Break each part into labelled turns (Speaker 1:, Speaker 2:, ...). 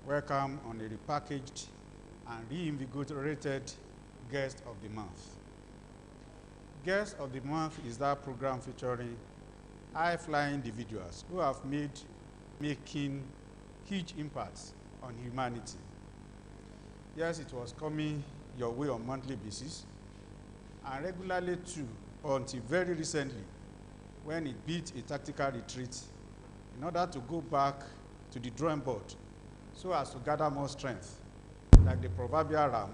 Speaker 1: welcome on a repackaged and reinvigorated Guest of the Month. Guest of the Month is that program featuring high-flying individuals who have making huge impacts on humanity. Yes, it was coming your way on a monthly basis, and regularly too, until very recently, when it beat a tactical retreat in order to go back to the drawing board so as to gather more strength, like the proverbial ram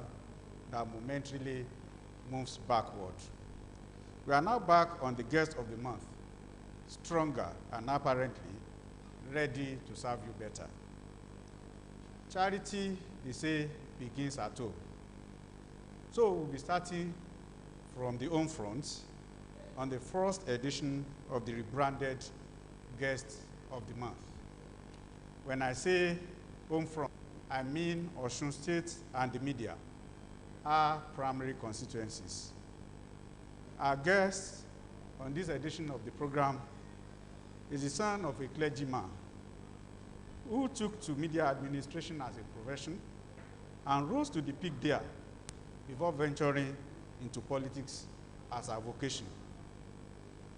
Speaker 1: that momentarily moves backward. We are now back on the Guest of the Month, stronger and apparently ready to serve you better. Charity, they say, begins at home. So we'll be starting from the home front on the first edition of the rebranded Guest of the Month. When I say home front, I mean Osun State and the media, our primary constituencies. Our guest on this edition of the program is the son of a clergyman who took to media administration as a profession and rose to the peak there before venturing into politics as a vocation.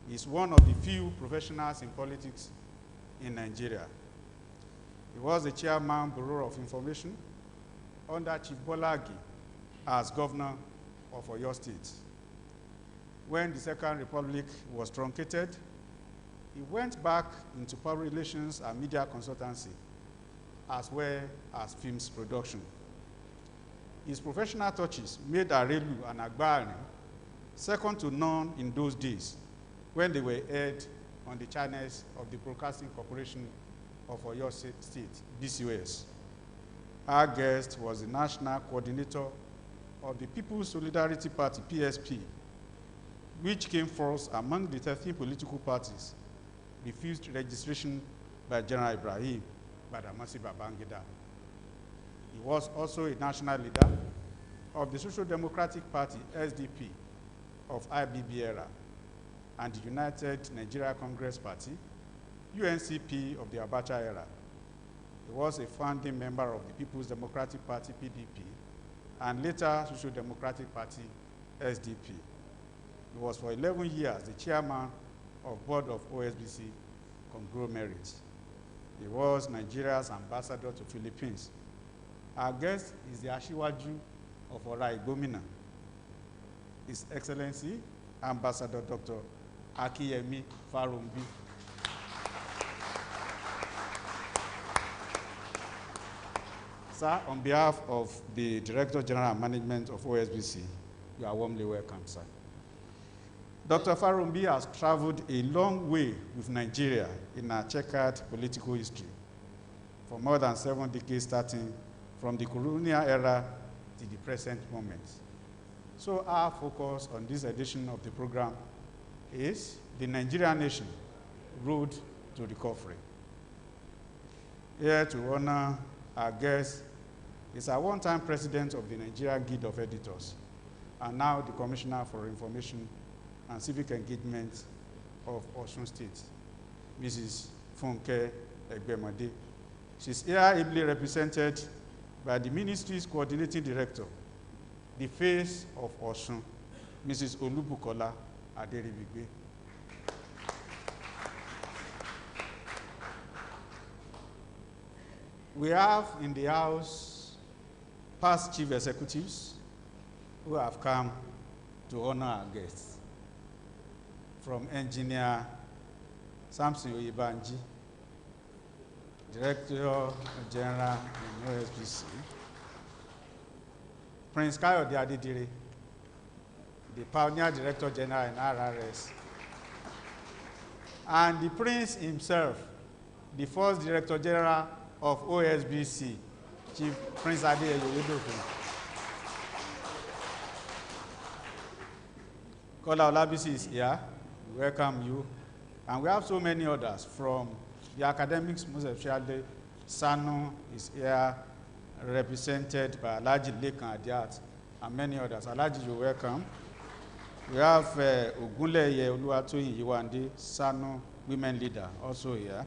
Speaker 1: He is one of the few professionals in politics in Nigeria. He was the chairman, Bureau of Information, under Chief Bolagi as governor of Oyo State. When the Second Republic was truncated, he went back into public relations and media consultancy, as well as films production. His professional touches made Arelu and Agbari second to none in those days when they were aired on the channels of the Broadcasting Corporation of Oyo State, BCOS. Our guest was the national coordinator of the People's Solidarity Party, PSP, which came first among the 13 political parties refused registration by General Ibrahim Badamasi Babangida. He was also a national leader of the Social Democratic Party, SDP, of IBB era, and the United Nigeria Congress Party, UNCP, of the Abacha era. He was a founding member of the People's Democratic Party, PDP, and later Social Democratic Party, SDP. He was for 11 years the chairman of board of OSBC conglomerate. He was Nigeria's ambassador to Philippines. Our guest is the Ashiwaju of Ora Igbomina, His Excellency Ambassador Dr. Yemi Farounbi. Sir, on behalf of the Director General and Management of OSBC, you are warmly welcome, sir. Dr. Farounbi has traveled a long way with Nigeria in our checkered political history for more than 7 decades, starting from the colonial era to the present moment. So our focus on this edition of the program is the Nigerian nation, road to recovery. Here to honor our guest is our one-time president of the Nigerian Guild of Editors, and now the Commissioner for Information and Civic Engagement of Osun State, Mrs. Funke Egbemade. She's here ably represented by the ministry's coordinating director, the face of Osun, Mrs. Olubukola Aderibigbe. We have in the house past chief executives who have come to honor our guests. From Engineer Samson Oyebanji, Director General in OSBC, Prince Kayode Adedire, the Pioneer Director General in RRS, and the Prince himself, the first Director General of OSBC, Chief Prince Adeyeye Oyedokun. Kola Olabisi is here. We welcome you. And we have so many others from the academics, most especially Sanu is here, represented by Alhaji Lekan Adiat, and many others. Alhaji, you're welcome. We have Ogunleye Oluwatoyin Yiwande, Sanu women leader, also here.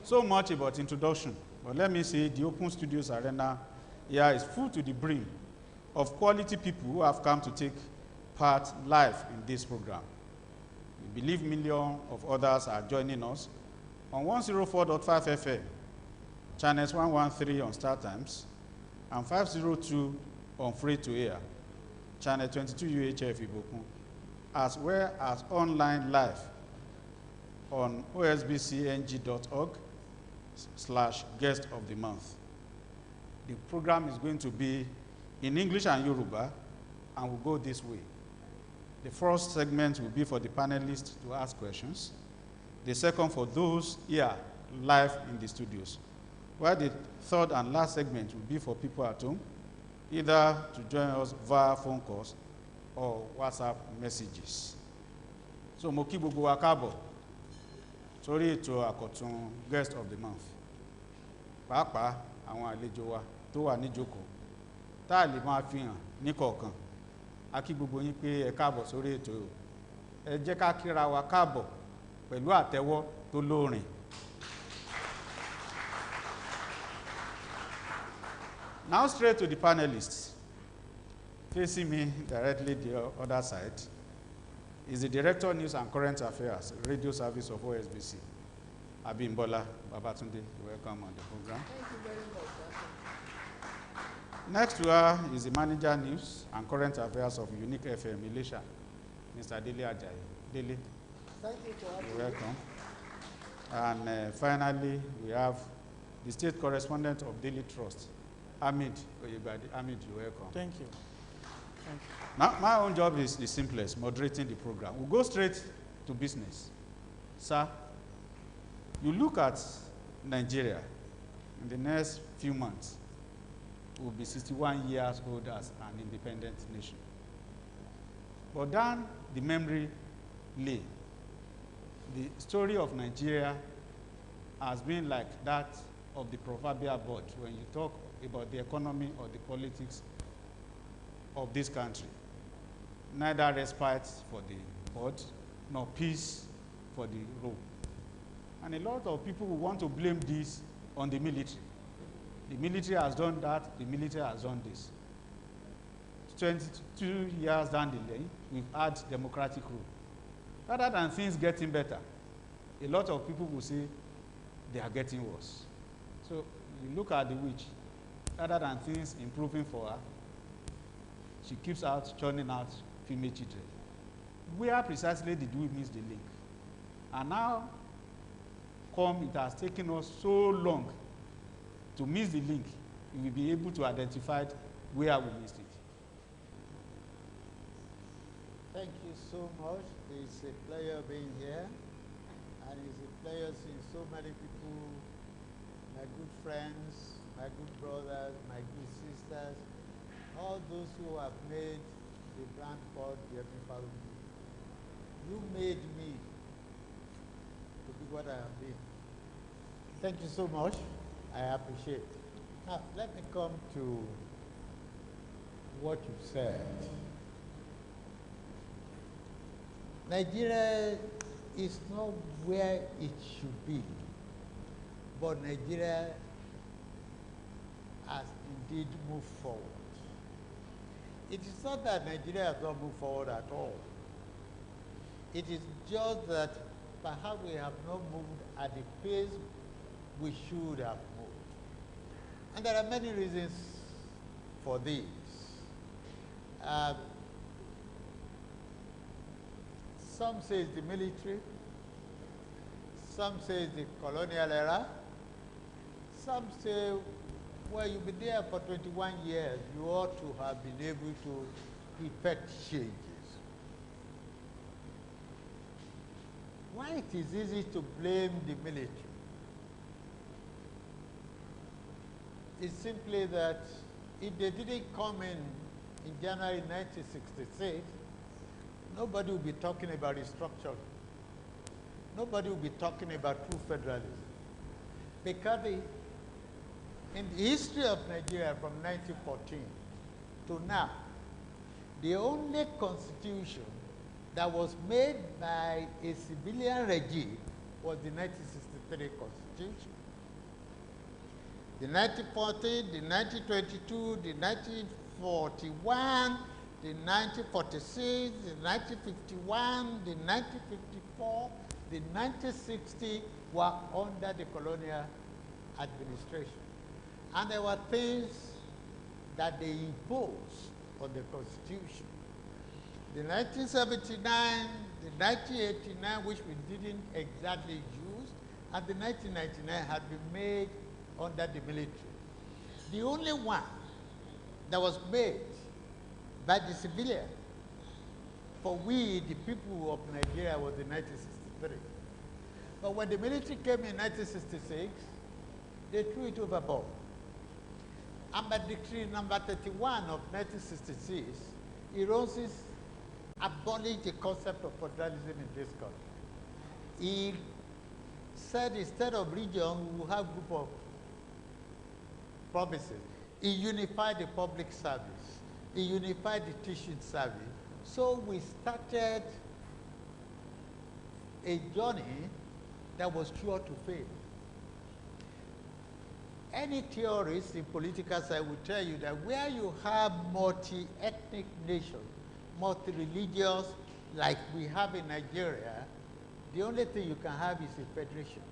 Speaker 1: So much about introduction, but let me say the Open Studios Arena here is full to the brim of quality people who have come to take part live in this program. We believe millions of others are joining us on 104.5 FM, channels 113 on Star Times, and 502 on Free to Air, channel 22 UHF Ibokun, as well as online live on osbcng.org/guest of the month. The program is going to be in English and Yoruba, and will go this way. The first segment will be for the panelists to ask questions. The second for those here live in the studios. While the third and last segment will be for people at home, either to join us via phone calls or WhatsApp messages. So mo kí gbogbo wa káàbọ̀ sórí ètò àkọ́tún guest of the month. Pàápàá àwọn àlejò wa tó wà níjókòó tá a lè máa fi hàn níkọ̀ọ̀kan. A kí gbogbo yín pé ẹ káàbọ̀ sórí ètò yìí. Ẹ jẹ́ ká kíra wa káàbọ̀ pẹ̀lú àtẹ́wọ́ tó lóòrìn. Now straight to the panelists. Facing me directly the other side is the Director News and Current Affairs, Radio Service of OSBC, Abimbola Babatunde. Welcome on the program.
Speaker 2: Thank you very much.
Speaker 1: Next to her is the Manager News and Current Affairs of Unique FM, Elisha, Mr. Dele Ajayi. Dele.
Speaker 2: Thank you for having me.
Speaker 1: You're welcome. And finally, we have the State Correspondent of Daily Trust, Hamid Oyebade. Hamid, you're welcome.
Speaker 3: Thank you. Thank you.
Speaker 1: Now, my own job is the simplest, moderating the program. We'll go straight to business. Sir, you look at Nigeria in the next few months, will be 61 years old as an independent nation. But down the memory lane, the story of Nigeria has been like that of the proverbial bird when you talk about the economy or the politics of this country. Neither respite for the bird, nor peace for the rope. And a lot of people will want to blame this on the military. The military has done that, the military has done this. 22 years down the lane, we've had democratic rule. Rather than things getting better, a lot of people will say they are getting worse. So you look at the witch, rather than things improving for her, she keeps out, churning out female children. Where precisely did we miss the link? And now, it has taken us so long to miss the link, we will be able to identify where we missed it.
Speaker 2: Thank you so much. It's a pleasure being here, and it's a pleasure seeing so many people, my good friends, my good brothers, my good sisters, all those who have made the brand called Yemi Farounbi. You made me to be what I have been. Thank you so much. I appreciate it. Now, let me come to what you said. Nigeria is not where it should be, but Nigeria has indeed moved forward. It is not that Nigeria has not moved forward at all. It is just that perhaps we have not moved at the pace we should have moved. And there are many reasons for this. Some say it's the military, some say it's the colonial era, some say, well, you've been there for 21 years, you ought to have been able to effect changes. Why it is easy to blame the military? It's simply that if they didn't come in January 1966, nobody will be talking about restructuring. Nobody will be talking about true federalism. Because in the history of Nigeria from 1914 to now, the only constitution that was made by a civilian regime was the 1963 constitution. the 1940, the 1922, the 1941, the 1946, the 1951, the 1954, the 1960 were under the colonial administration. And there were things that they imposed on the Constitution. The 1979, the 1989, which we didn't exactly use, and the 1999 had been made under the military. The only one that was made by the civilian for we, the people of Nigeria, was in 1963. But when the military came in 1966, they threw it overboard. And by decree number 31 of 1966, Ironsis abolished the concept of federalism in this country. He said instead of region, we will have a group of provinces. He unified the public service. He unified the teaching service. So we started a journey that was sure to fail. Any theorist in political science will tell you that where you have multi-ethnic nations, multi-religious, like we have in Nigeria, the only thing you can have is a federation.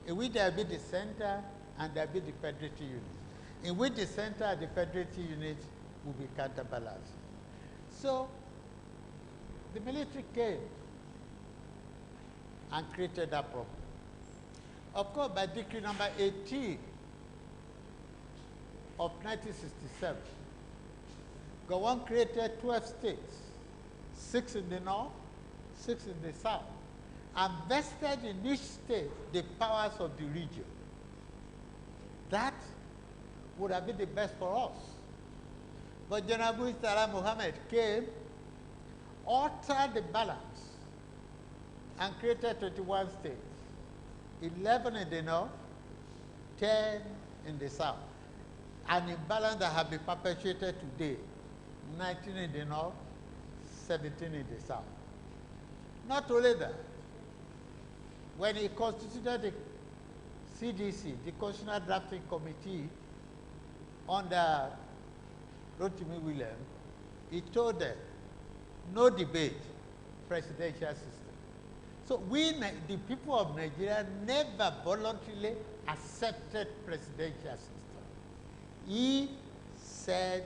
Speaker 2: In which there will be the center and there will be the federative unit. In which the center and the federative unit will be counterbalanced. So the military came and created that problem. Of course, by decree number 18 of 1967, Gowon created 12 states, 6 in the north, 6 in the south, and vested in each state the powers of the region. That would have been the best for us. But General Murtala Muhammad came, altered the balance, and created 21 states. 11 in the north, 10 in the south. An imbalance that has been perpetuated today, 19 in the north, 17 in the south. Not only that, when he constituted the CDC, the Constitutional Drafting Committee, under Rotimi Williams, he told them, no debate, presidential system. So we, the people of Nigeria, never voluntarily accepted presidential system. He said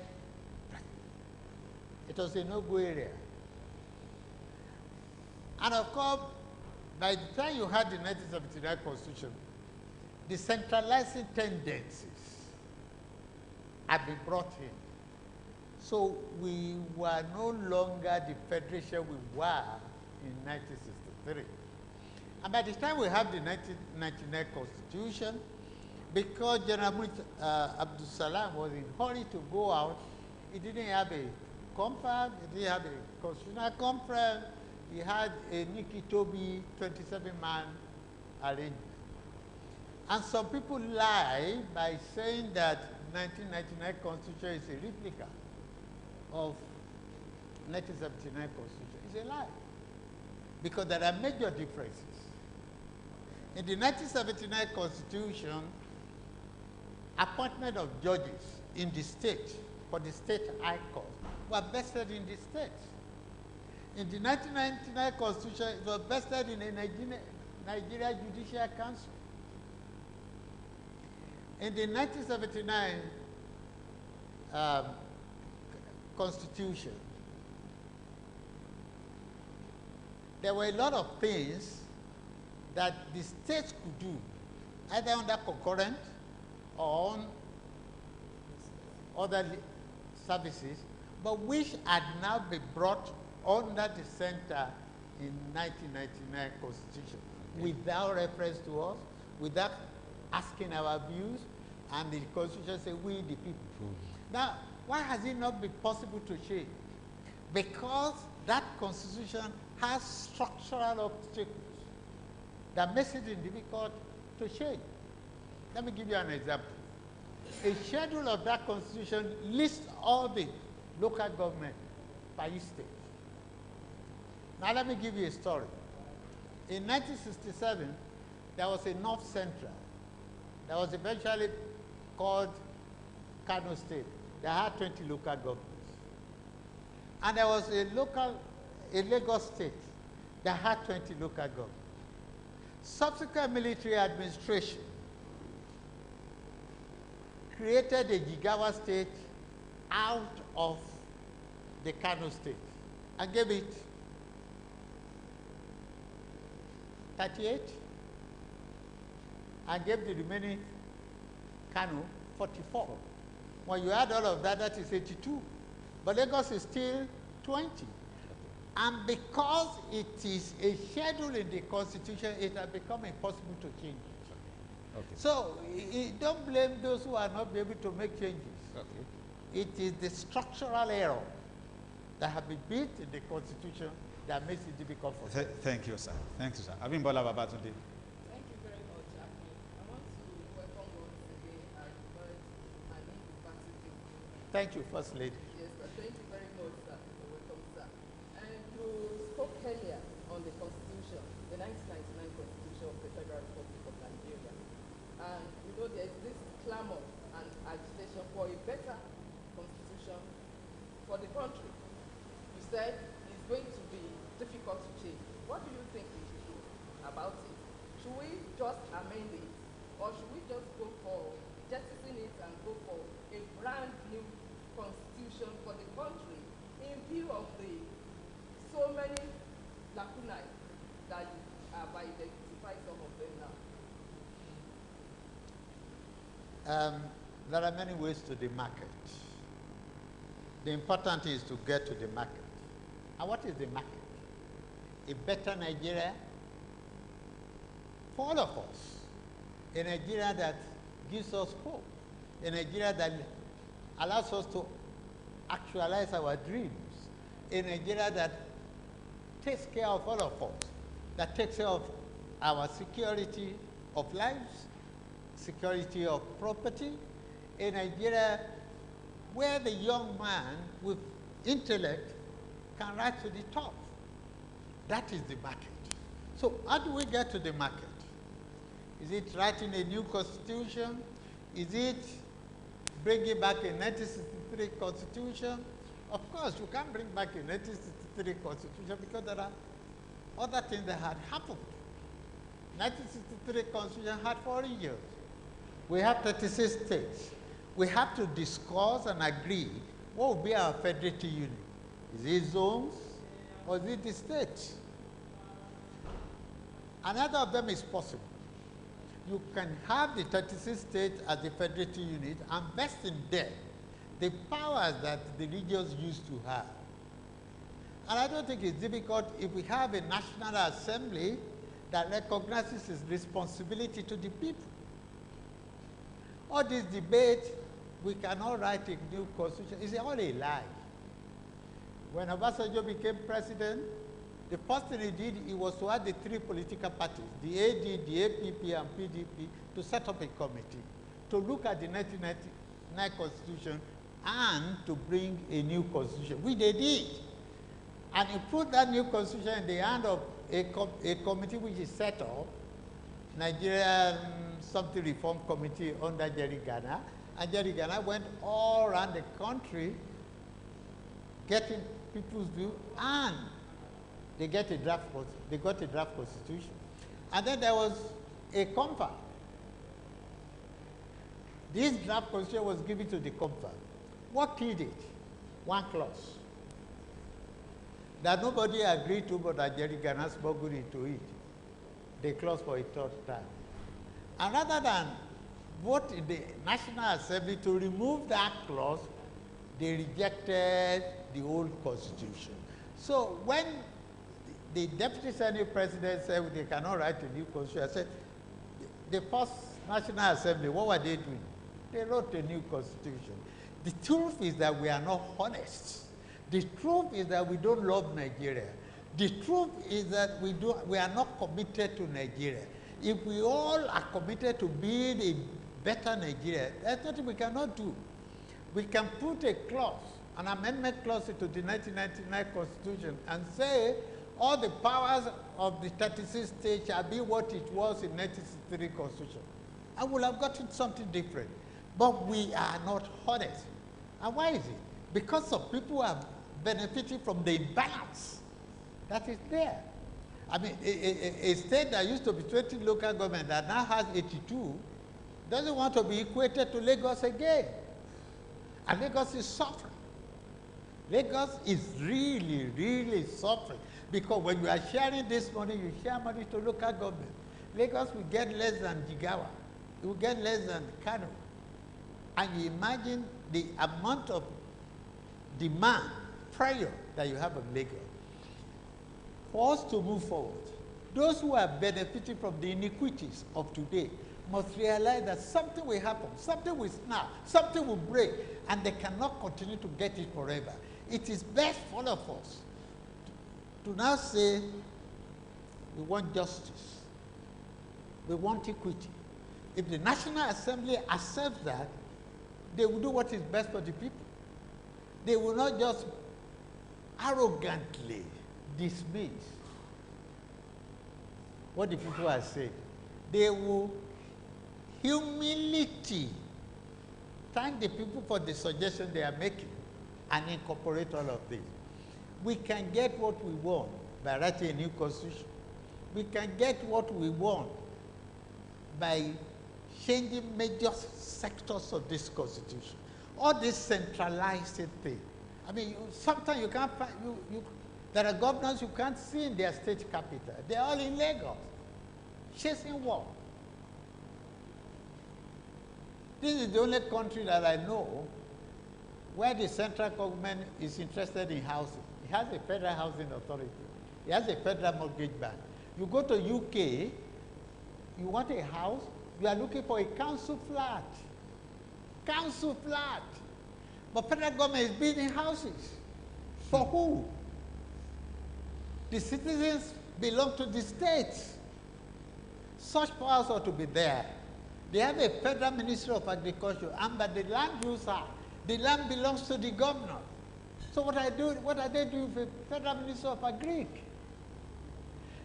Speaker 2: it was a no-go area. And of course, by the time you had the 1979 Constitution, the centralizing tendencies had been brought in. So we were no longer the federation we were in 1963. And by the time we have the 1999 Constitution, because General Abdul Salam was in a hurry to go out, he didn't have a conference, he didn't have a constitutional conference, he had a Nikki Toby 27-man arrangement. And some people lie by saying that 1999 Constitution is a replica of 1979 Constitution. It's a lie. Because there are major differences. In the 1979 Constitution, appointment of judges in the state for the state high court were vested in the state. In the 1999 Constitution, it was vested in the Nigeria Judicial Council. In the 1979 Constitution, there were a lot of things that the states could do, either under concurrent or on other services, but which had now been brought under the center in 1999 Constitution, without reference to us, without asking our views, and the Constitution says, we the people. Now, why has it not been possible to change? Because that Constitution has structural obstacles that makes it difficult to change. Let me give you an example. A schedule of that Constitution lists all the local government by each state. Now let me give you a story. In 1967, there was a North Central that was eventually called Kano State. They had 20 local governments. And there was a Lagos State that had 20 local governments. Subsequent military administration created a Jigawa State out of the Kano State and gave it 38 and gave the remaining Kano 44. When you add all of that, that is 82. But Lagos is still 20. And because it is a schedule in the Constitution, it has become impossible to change it.
Speaker 4: Okay.
Speaker 2: So don't blame those who are not able to make changes.
Speaker 4: Okay.
Speaker 2: It is the structural error that have been built in the Constitution that makes it difficult for them.
Speaker 1: Thank you, sir. Thank you, sir. Abimbola Babatunde.
Speaker 5: Thank you very much, Aki. I want to welcome once again our third and incompatible.
Speaker 2: Thank you, First Lady.
Speaker 5: Yes, sir. Thank you very much, sir. You're welcome, sir. And you spoke earlier on the Constitution, the 1999 Constitution of the Federal Republic of Nigeria. And you know there's this clamor and agitation for a better constitution for the country. You said it's going to be difficult to change. What do you think we should do about it? Should we just amend it, or should we just go for jettison it and go for a brand new constitution for the country in view of the so many lacunae that you have identified some of them now?
Speaker 2: There are many ways to the market. The important is to get to the market. And what is the market? A better Nigeria for all of us. A Nigeria that gives us hope. A Nigeria that allows us to actualize our dreams. A Nigeria that takes care of all of us. That takes care of our security of lives, security of property. A Nigeria where the young man with intellect can rise to the top. That is the market. So how do we get to the market? Is it writing a new constitution? Is it bringing back a 1963 constitution? Of course, you can't bring back a 1963 constitution because there are other things that had happened. 1963 constitution had 4 years. We have 36 states. We have to discuss and agree what will be our federative unit. Is it zones or is it the states? Another of them is possible. You can have the 36 states as the federative unit and vest in them the powers that the regions used to have. And I don't think it's difficult if we have a National Assembly that recognizes its responsibility to the people. All this debate, we cannot write a new constitution, is all a lie. When Obasanjo became president, the first thing he did, he was to add the 3 political parties, the AD, the APP, and PDP, to set up a committee to look at the 1999 constitution and to bring a new constitution, which they did. And he put that new constitution in the hand of a committee which is set up, Nigerian Something Reform Committee under Jerry Ghana. And Jerry Ghana went all around the country getting people's view, and they got a draft constitution. And then there was a compact. This draft constitution was given to the compact. What killed it? One clause that nobody agreed to, but that Jerry Ghana smuggled into it. The clause for a 3rd time. And rather than vote in the National Assembly to remove that clause, they rejected the old constitution. So when the Deputy Senate President said they cannot write a new constitution, I said, the first National Assembly, what were they doing? They wrote a new constitution. The truth is that we are not honest. The truth is that we don't love Nigeria. The truth is that we are not committed to Nigeria. If we all are committed to being a better Nigeria, there's nothing we cannot do. We can put a clause, an amendment clause to the 1999 Constitution and say all the powers of the 36 states shall be what it was in 1963 Constitution. I would have gotten something different. But we are not honest. And why is it? Because some people are benefiting from the imbalance that is there. I mean, a state that used to be 20 local government that now has 82 doesn't want to be equated to Lagos again. And Lagos is suffering. Lagos is really, really suffering. Because when you are sharing this money, you share money to local government. Lagos will get less than Jigawa. It will get less than Kano. And you imagine the amount of demand, pressure that you have on Lagos. For us to move forward, those who are benefiting from the iniquities of today must realize that something will happen, something will snap, something will break, and they cannot continue to get it forever. It is best for all of us to now say, we want justice, we want equity. If the National Assembly accepts that, they will do what is best for the people. They will not just arrogantly dismiss what the people are saying. They will humility thank the people for the suggestion they are making and incorporate all of this. We can get what we want by writing a new constitution. We can get what we want by changing major sectors of this constitution. All this centralized thing. I mean, sometimes you can't find, there are governors you can't see in their state capital. They're all in Lagos, chasing what? This is the only country that I know where the central government is interested in housing. It has a federal housing authority. It has a federal mortgage bank. You go to UK, you want a house, you are looking for a council flat. Council flat. But federal government is building houses. For who? The citizens belong to the states. Such powers ought to be there. They have a federal Ministry of Agriculture, and by the land use act, the land belongs to the governor. So what are they doing with the federal Ministry of Agric?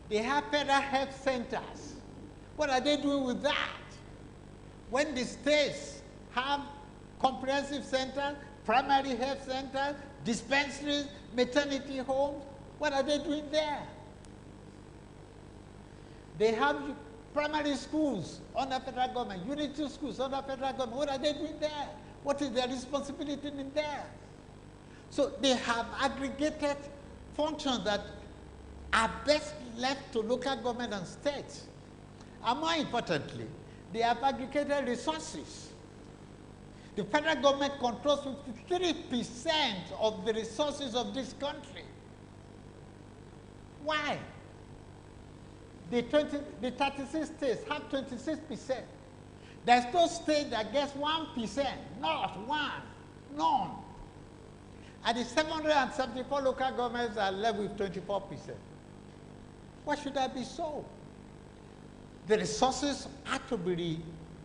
Speaker 2: They have federal health centers. What are they doing with that? When the states have comprehensive centers, primary health centers, dispensaries, maternity homes, what are they doing there? They have primary schools under federal government, unity schools under federal government. What are they doing there? What is their responsibility in there? So they have aggregated functions that are best left to local government and states. And more importantly, they have aggregated resources. The federal government controls 53% of the resources of this country. Why? The 36 states have 26%. There's no state that gets 1%, not one, none. And the 774 local governments are left with 24%. Why should that be so? The resources have to be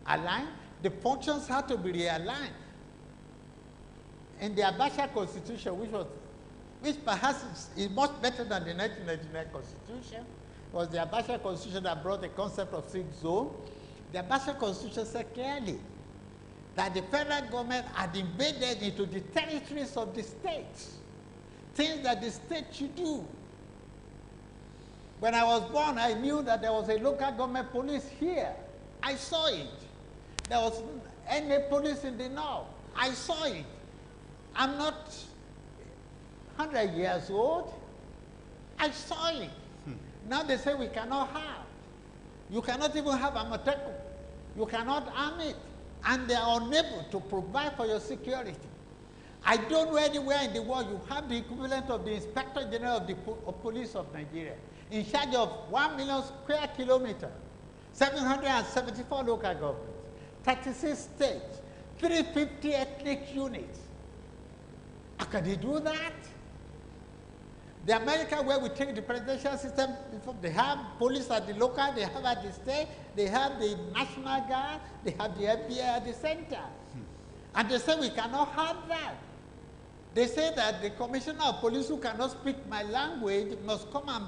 Speaker 2: realigned, the functions have to be realigned. In the Abacha Constitution, which perhaps is much better than the 1999 Constitution, was the Abacha Constitution that brought the concept of 6 zones. The Abacha Constitution said clearly that the federal government had invaded into the territories of the states, things that the state should do. When I was born, I knew that there was a local government police here. I saw it. There was any police in the north. I saw it. I'm not 100 years old. I saw it. Now they say we cannot have. You cannot even have Amoteco. You cannot arm it. And they are unable to provide for your security. I don't know anywhere in the world you have the equivalent of the Inspector General of the Police of Nigeria, in charge of 1 million square kilometers, 774 local governments, 36 states, 350 ethnic units. How can they do that? The America where we take the presidential system, they have police at the local, they have at the state, they have the National Guard, they have the FBI at the center. And they say we cannot have that. They say that the commissioner of police who cannot speak my language must come and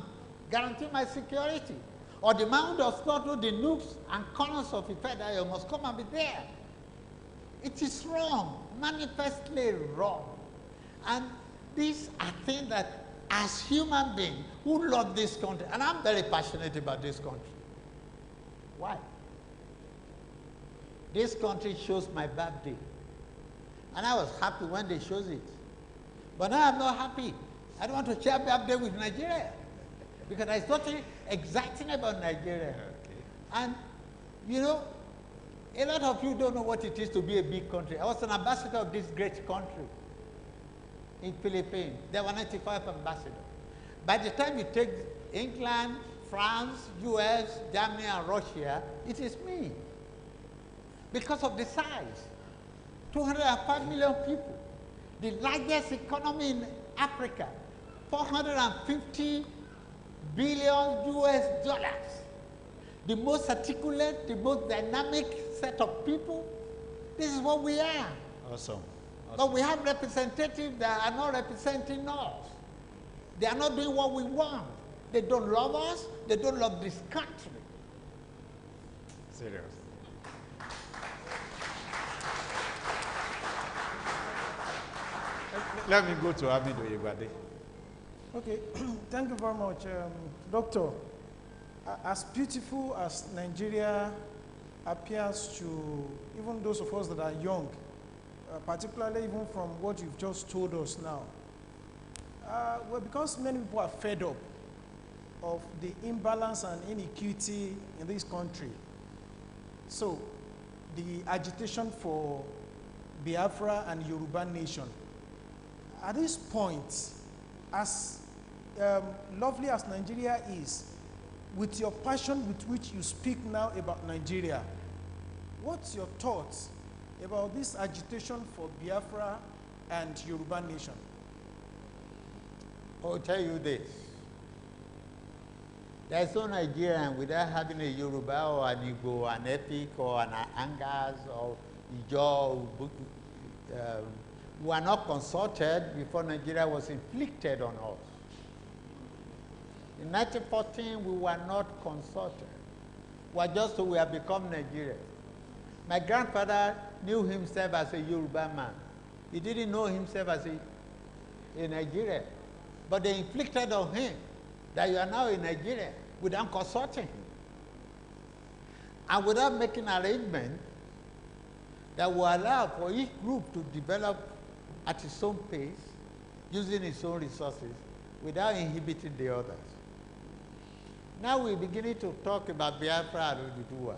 Speaker 2: guarantee my security. Or the man who does not know the nooks and corners of Ife must come and be there. It is wrong, manifestly wrong. And these are things that, as human beings who love this country, and I'm very passionate about this country. Why? This country shows my birthday. And I was happy when they chose it. But now I'm not happy. I don't want to share birthday with Nigeria. Because there's nothing exciting about Nigeria.
Speaker 1: Okay.
Speaker 2: And, you know, a lot of you don't know what it is to be a big country. I was an ambassador of this great country in Philippines. There were 95 ambassadors. By the time you take England, France, US, Germany, and Russia, it is me. Because of the size. 205 million people. The largest economy in Africa. 450 billion US dollars. The most articulate, the most dynamic set of people. This is what we are.
Speaker 1: Awesome.
Speaker 2: But we have representatives that are not representing us. They are not doing what we want. They don't love us. They don't love this country.
Speaker 1: Serious. Let me go to Abid Oyebade.
Speaker 3: Okay, thank you very much. Doctor, as beautiful as Nigeria appears to even those of us that are young, particularly even from what you've just told us now, well, because many people are fed up of the imbalance and inequity in this country. So, the agitation for Biafra and Yoruba nation. At this point, as lovely as Nigeria is, with your passion with which you speak now about Nigeria, what's your thoughts about this agitation for Biafra and Yoruba nation?
Speaker 2: I'll tell you this. There's no Nigerian without having a Yoruba or an Igbo, an Epic or an Angas or Ijo. We were not consulted before Nigeria was inflicted on us. In 1914, we were not consulted. We were just told we have become Nigerians. My grandfather knew himself as a Yoruba man. He didn't know himself as a Nigerian. But they inflicted on him that you are now a Nigerian without consulting him. And without making arrangements that will allow for each group to develop at its own pace, using its own resources, without inhibiting the others. Now we're beginning to talk about Biafra and Oduduwa.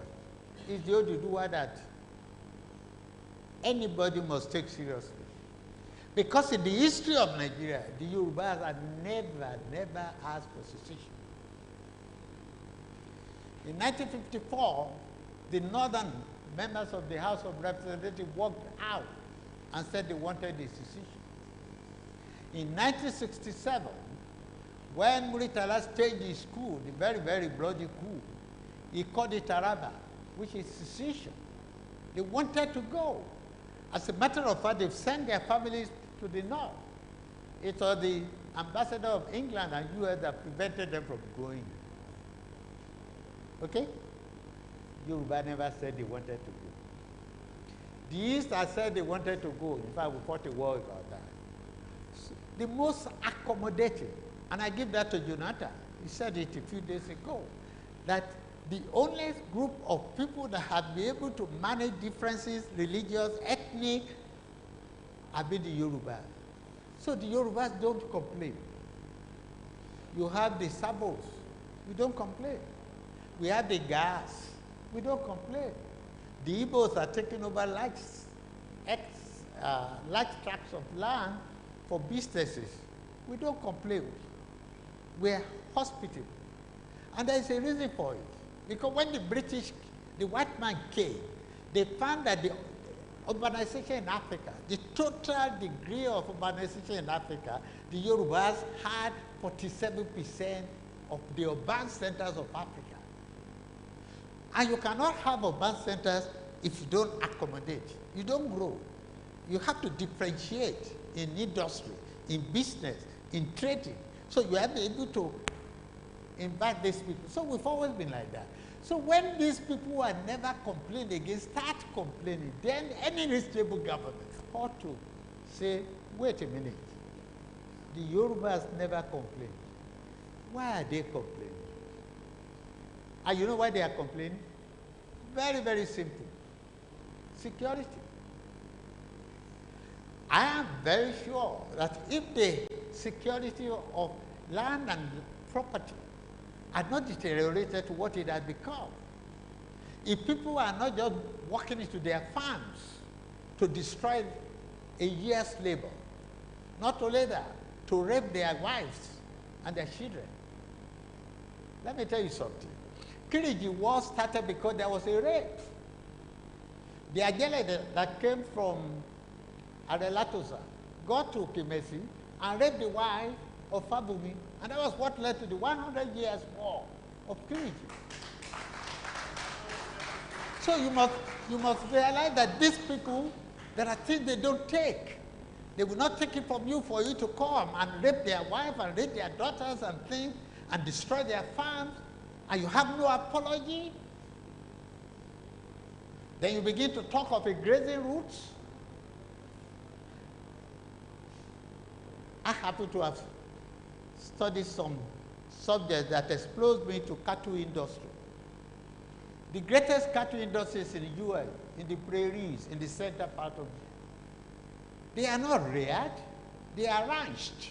Speaker 2: It's the Oduduwa that anybody must take seriously. Because in the history of Nigeria, the Yorubas have never asked for secession. In 1954, the northern members of the House of Representatives walked out and said they wanted a secession. In 1967, when Muritala staged his coup, the very bloody coup, he called it Taraba, which is secession. They wanted to go. As a matter of fact, they've sent their families to the north. It was the ambassador of England and US that prevented them from going. Okay? Yoruba never said they wanted to go. The East has said they wanted to go. In fact, we fought a war about that. So, the most accommodating, and I give that to Jonathan, he said it a few days ago, that the only group of people that have been able to manage differences, religious, ethnic, have been the Yorubas. So the Yorubas don't complain. You have the Sabos, we don't complain. We have the Gas, we don't complain. The Igbos are taking over large tracts of land for businesses. We don't complain. We are hospitable. And there is a reason for it. Because when the white man came, they found that the urbanization in Africa, the total degree of urbanization in Africa, the Yorubas had 47% of the urban centers of Africa. And you cannot have urban centers if you don't accommodate. You don't grow. You have to differentiate in industry, in business, in trading. So you have to be able to invite these people. So we've always been like that. So when these people who are never complained against start complaining, then any reasonable government ought to say, wait a minute, the Yorubas never complained. Why are they complaining? And you know why they are complaining? Very, very simple. Security. I am very sure that if the security of land and property are not deteriorated to what it has become, if people are not just walking into their farms to destroy a year's labor, not only that, to rape their wives and their children. Let me tell you something. Kiriji war started because there was a rape. The Ajele that came from Arelatosa got to Kimesi and raped the wife of Farounbi, and that was what led to the 100 years war of Kiriji. So you must realize that these people, there are things they don't take. They will not take it from you for you to come and rape their wife and rape their daughters and things and destroy their farms, and you have no apology. Then you begin to talk of a grazing route. I happen to have studied some subjects that exposed me to cattle industry. The greatest cattle industries in the US, in the prairies, in the center part of it. They are not reared, they are ranched.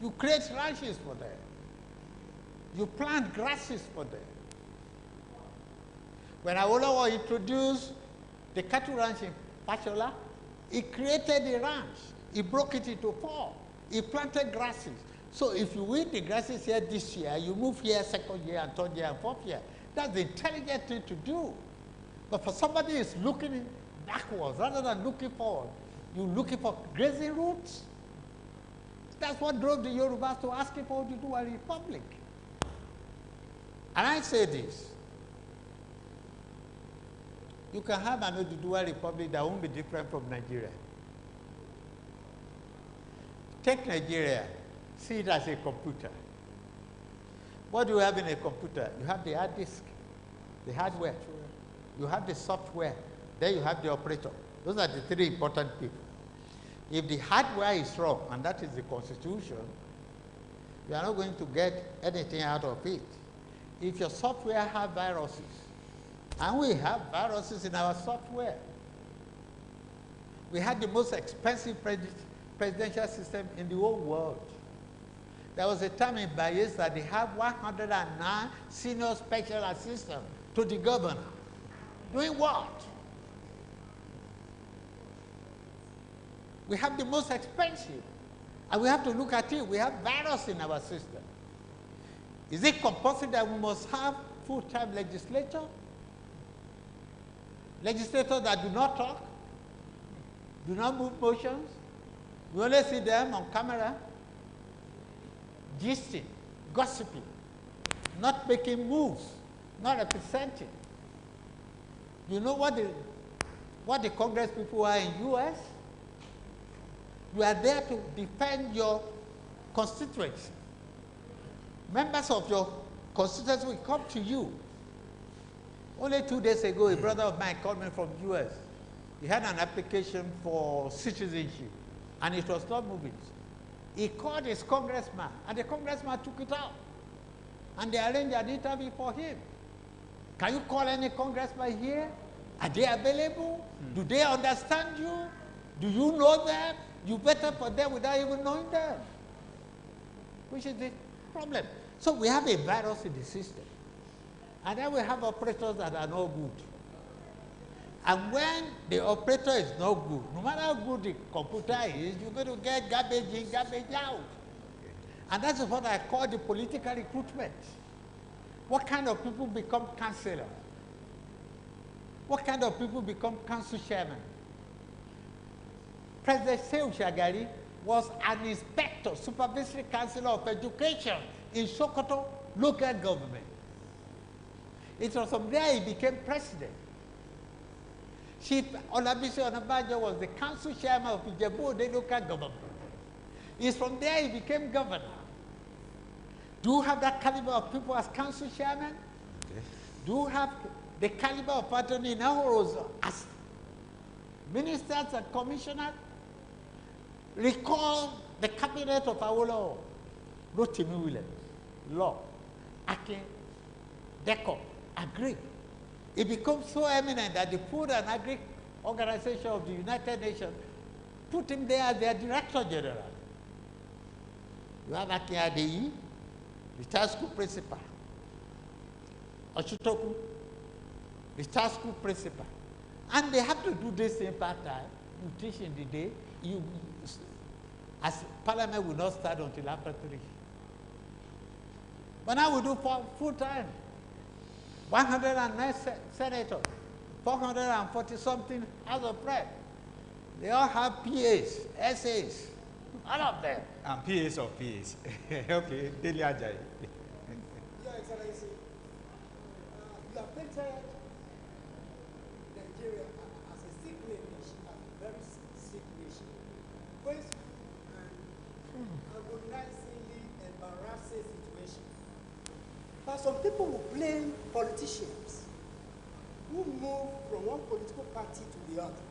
Speaker 2: You create ranches for them. You plant grasses for them. When Awolowo introduced the cattle ranch in Pachola, he created a ranch. He broke it into 4. He planted grasses. So if you weed the grasses here this year, you move here second year and third year and fourth year. That's the intelligent thing to do. But for somebody who is looking backwards rather than looking forward, you're looking for grazing routes. That's what drove the Yorubas to asking for Oduduwa Republic. And I say this. You can have an Oduduwa Republic that won't be different from Nigeria. Take Nigeria, see it as a computer. What do you have in a computer? You have the hard disk, the hardware. You have the software. Then you have the operator. Those are the 3 important people. If the hardware is wrong, and that is the Constitution, you are not going to get anything out of it. If your software has viruses, and we have viruses in our software, we had the most expensive presidential system in the whole world. There was a time in Bayelsa they had 109 senior special assistants to the governor. Doing what? We have the most expensive, and we have to look at it. We have virus in our system. Is it compulsory that we must have full-time legislature? Legislators that do not talk, do not move motions. We only see them on camera, gisting, gossiping, not making moves, not representing. You know what the Congress people are in US? You are there to defend your constituency. Members of your constituency will come to you. Only 2 days ago, a brother of mine called me from US. He had an application for citizenship, and it was not moving. He called his congressman, and the congressman took it out. And they arranged an interview for him. Can you call any congressman here? Are they available? Do they understand you? Do you know them? You better for them without even knowing them. Which is the problem. So we have a virus in the system. And then we have operators that are no good. And when the operator is no good, no matter how good the computer is, you're going to get garbage in, garbage out. And that's what I call the political recruitment. What kind of people become councillors? What kind of people become council chairman? President Seun Shagari was an inspector, supervisory councillor of education in Sokoto local government. It was from there he became president. Chief Olabisi Onabanjo was the council chairman of Ijebu-Ode local government. It's from there he became governor. Do you have that caliber of people as council chairman?
Speaker 1: Okay.
Speaker 2: Do you have the caliber of Attorney General as ministers and commissioners? Recall the cabinet of Awolowo, Rotimi Williams, Law, Akin, Deco, Agri. It becomes so eminent that the Food and Agri Organization of the United Nations put him there as their Director General. You have Akin Adeyi, retired school principal. Ochutoku, retired school principal. And they have to do this in part-time. You teach in the day, as Parliament will not start until after 3. But now we do full-time. 109 senators, 440-something House of Rep. They all have PAs, SAs, all of them.
Speaker 1: And PAs of PAs. Okay, Dele Ajayi.
Speaker 4: Your Excellency, you have painted Nigeria as a sick nation, as a very sick nation. Faced an agonizingly embarrassing situation. But some people will blame politicians who move from one political party to the other.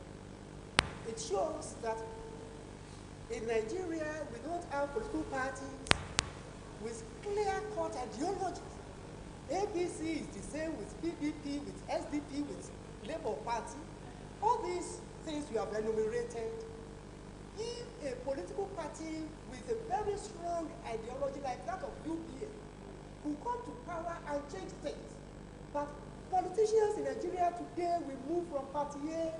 Speaker 4: It shows that in Nigeria, we don't have political parties with clear-cut ideologies. ABC is the same with PDP, with SDP, with Labour Party. All these things you have enumerated. If a political party with a very strong ideology like that of UPA could come to power and change things, but politicians in Nigeria today will move from party A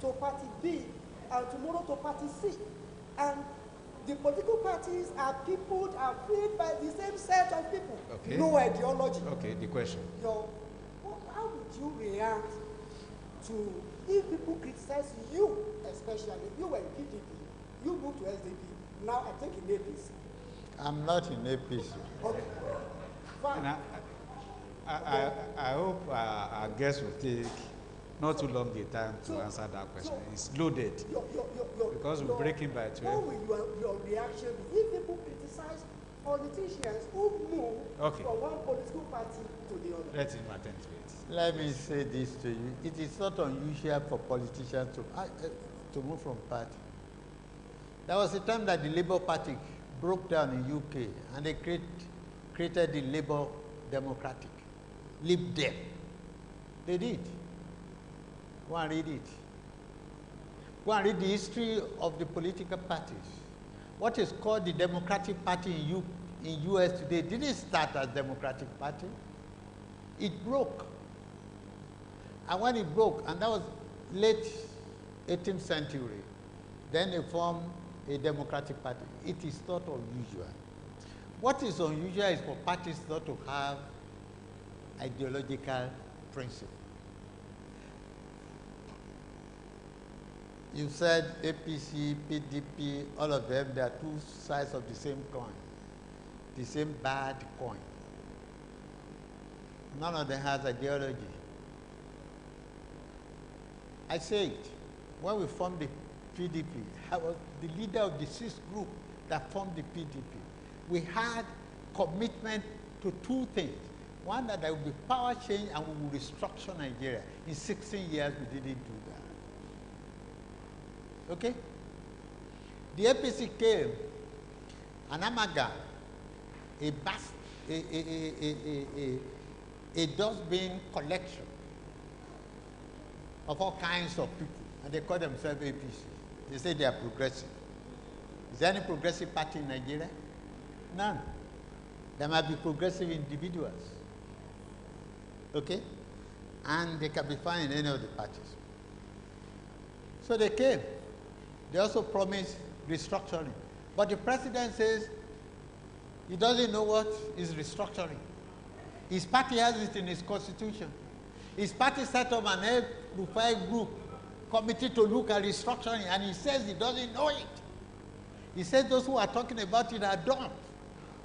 Speaker 4: to party B and tomorrow to party C. And the political parties are peopled, are filled by the same set of people.
Speaker 1: Okay.
Speaker 4: No ideology.
Speaker 1: Okay, the question.
Speaker 4: How would you react to if people criticize you, especially you were in PDP, you moved to SDP, now I think in APC.
Speaker 2: I'm not in APC.
Speaker 4: Okay. Fine.
Speaker 1: And I hope our guest will take not too long a time to answer that question. It's loaded. Because we're breaking by 12.
Speaker 4: What will your reaction be if people criticize politicians who move from one political party to the other?
Speaker 1: Let him attend to it.
Speaker 2: Let me say this to you. It is not unusual for politicians to move from party. There was a time that the Labour Party broke down in UK and they created the Labour Democratic, Lib Dem. They did. Go and read it. Go and read the history of the political parties. What is called the Democratic Party in US today didn't start as Democratic Party. It broke. And when it broke, and that was late 18th century, then they formed a Democratic Party. It is not unusual. What is unusual is for parties not to have ideological principle. You said APC, PDP, all of them, they are two sides of the same coin, the same bad coin. None of them has ideology. I say it, when we formed the PDP, I was the leader of the 6th group that formed the PDP. We had commitment to two things. One, that there would be power change and we would restructure Nigeria. In 16 years, we didn't do that. Okay? The APC came, an amalgam, a dustbin collection of all kinds of people, and they call themselves APC. They say they are progressive. Is there any progressive party in Nigeria? None. There might be progressive individuals. Okay? And they can be found in any of the parties. So they came. They also promised restructuring. But the president says he doesn't know what is restructuring. His party has it in his constitution. His party set up an El-Rufai group committee to look at restructuring, and he says he doesn't know it. He says those who are talking about it are dumped.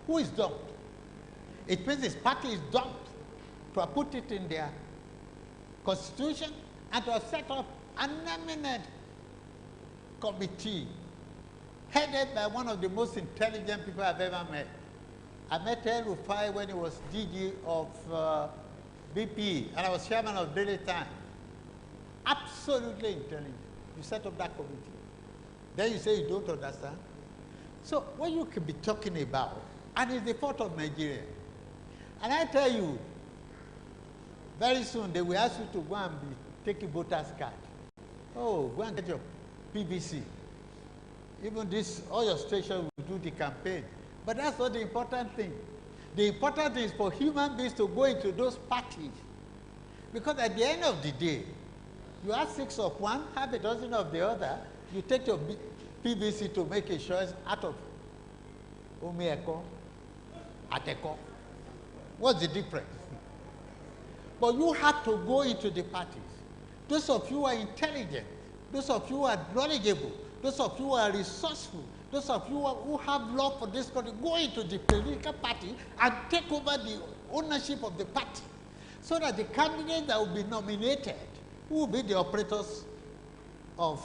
Speaker 2: Who is dumped? It means his party is dumped to have put it in their constitution and to have set up an eminent committee headed by one of the most intelligent people I've ever met, I met El-Rufai when he was DG of BP, and I was chairman of Daily Time. Absolutely intelligent. You set up that committee. Then you say you don't understand. So what you can be talking about, and it's the fault of Nigeria. And I tell you, very soon they will ask you to go and take a voter's card. Oh, go and get your PVC. Even this, all your stations will do the campaign. But that's not the important thing. The important thing is for human beings to go into those parties. Because at the end of the day, you have 6 of one, have a dozen of the other, you take your PVC to make a choice out of Omieko, Ateko. What's the difference? But you have to go into the parties. Those of you who are intelligent, those of you who are knowledgeable, those of you who are resourceful, those of you who have love for this country, go into the political party and take over the ownership of the party, so that the candidates that will be nominated, who will be the operators of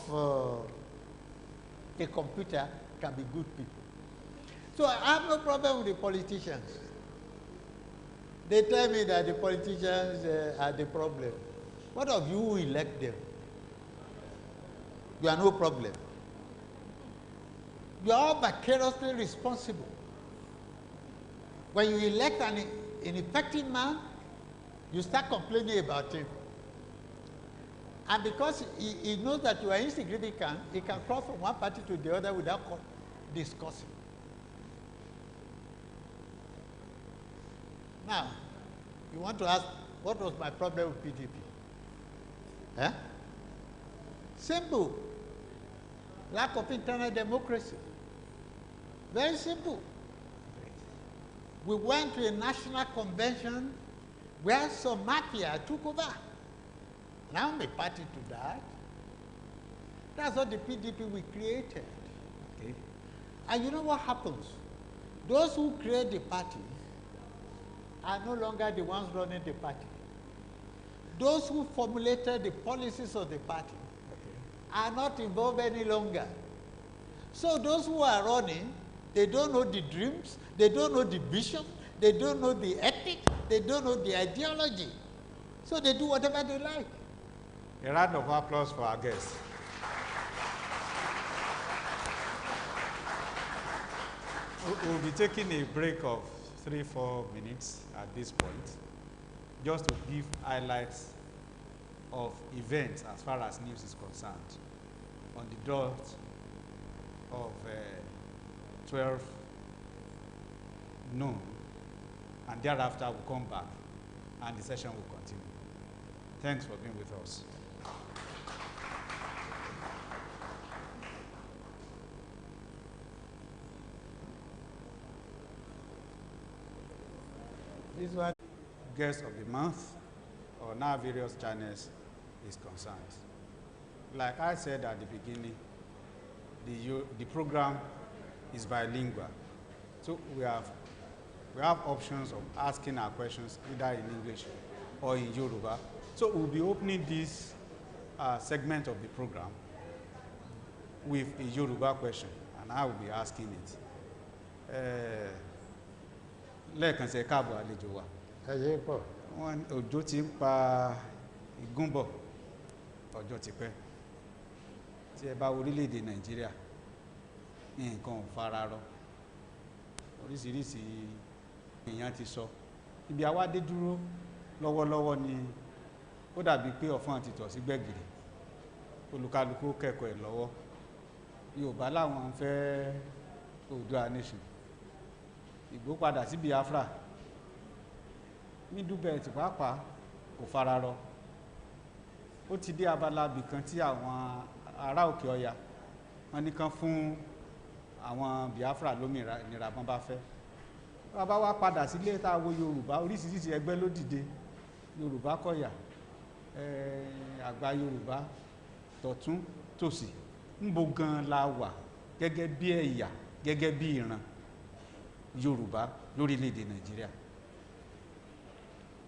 Speaker 2: the computer, can be good people. So I have no problem with the politicians. They tell me that the politicians are the problem. What of you who elect them? You are no problem. You are all vicariously responsible. When you elect an effective man, you start complaining about him. And because he knows that you are insignificant, he can cross from one party to the other without discussing. Now, you want to ask, what was my problem with PDP? Eh? Simple. Lack of internal democracy. Very simple. We went to a national convention where some mafia took over. Now I'm a party to that. That's what the PDP we created. Okay. And you know what happens? Those who create the party are no longer the ones running the party. Those who formulated the policies of the party are not involved any longer. So those who are running, they don't know the dreams, they don't know the vision, they don't know the ethics, they don't know the ideology. So they do whatever they like.
Speaker 1: A round of applause for our guests. We'll be taking a break of 3-4 minutes at this point, just to give highlights of events as far as news is concerned on the dot of 12 noon, and thereafter we'll come back and the session will continue. Thanks for being with us.
Speaker 2: This one,
Speaker 1: Guest of the month on our various channels is concerned. Like I said at the beginning, the program is bilingual. So we have options of asking our questions either in English or in Yoruba. So we'll be opening this segment of the program with a Yoruba question, and I will be asking it. Lẹ́ẹ̀kan sí ẹ káàbọ̀ àlejò wa.
Speaker 2: ẹ ṣe pọ̀.
Speaker 1: Òjò ti ń pa ìgúnbọ̀ ọjọ́ ti pẹ́. Tí ẹ bá wo orílẹ̀-èdè Nàìjíríà, nǹkan ò fara rọ. Oríṣiríṣi èèyàn ti sọ. Ibi àwa dé dúró lọ́wọ́lọ́wọ́ ni ó dàbí pé ọ̀fọ́n ti tọ̀ sí gbẹ̀gìrì. Olúkálùkù kẹ́kọ̀ọ́ ẹ̀ lọ́wọ́. Yorùbá láwọn ń fẹ́ Oòduà nation. Ìgbò padà sí Biafra. Middle Belt pàápàá kò fara rọ. Ó ti dé abala ibì kan tí àwọn ará òkè ọya wọ́n ní kán fún àwọn Biafra lómìnira bọ́n bá fẹ́. Bàbá wa padà sílé tá a wo Yorùbá, oríṣiríṣi ẹgbẹ́ ló dìde. Yorùbá kọ̀yà, àgbà Yorùbá, tọ̀tún tòsì. Ńbo gan la wà gẹ́gẹ́ bí ẹ̀yà, gẹ́gẹ́ bí ìran Yorùbá lórílẹ̀-èdè Nàìjíríà?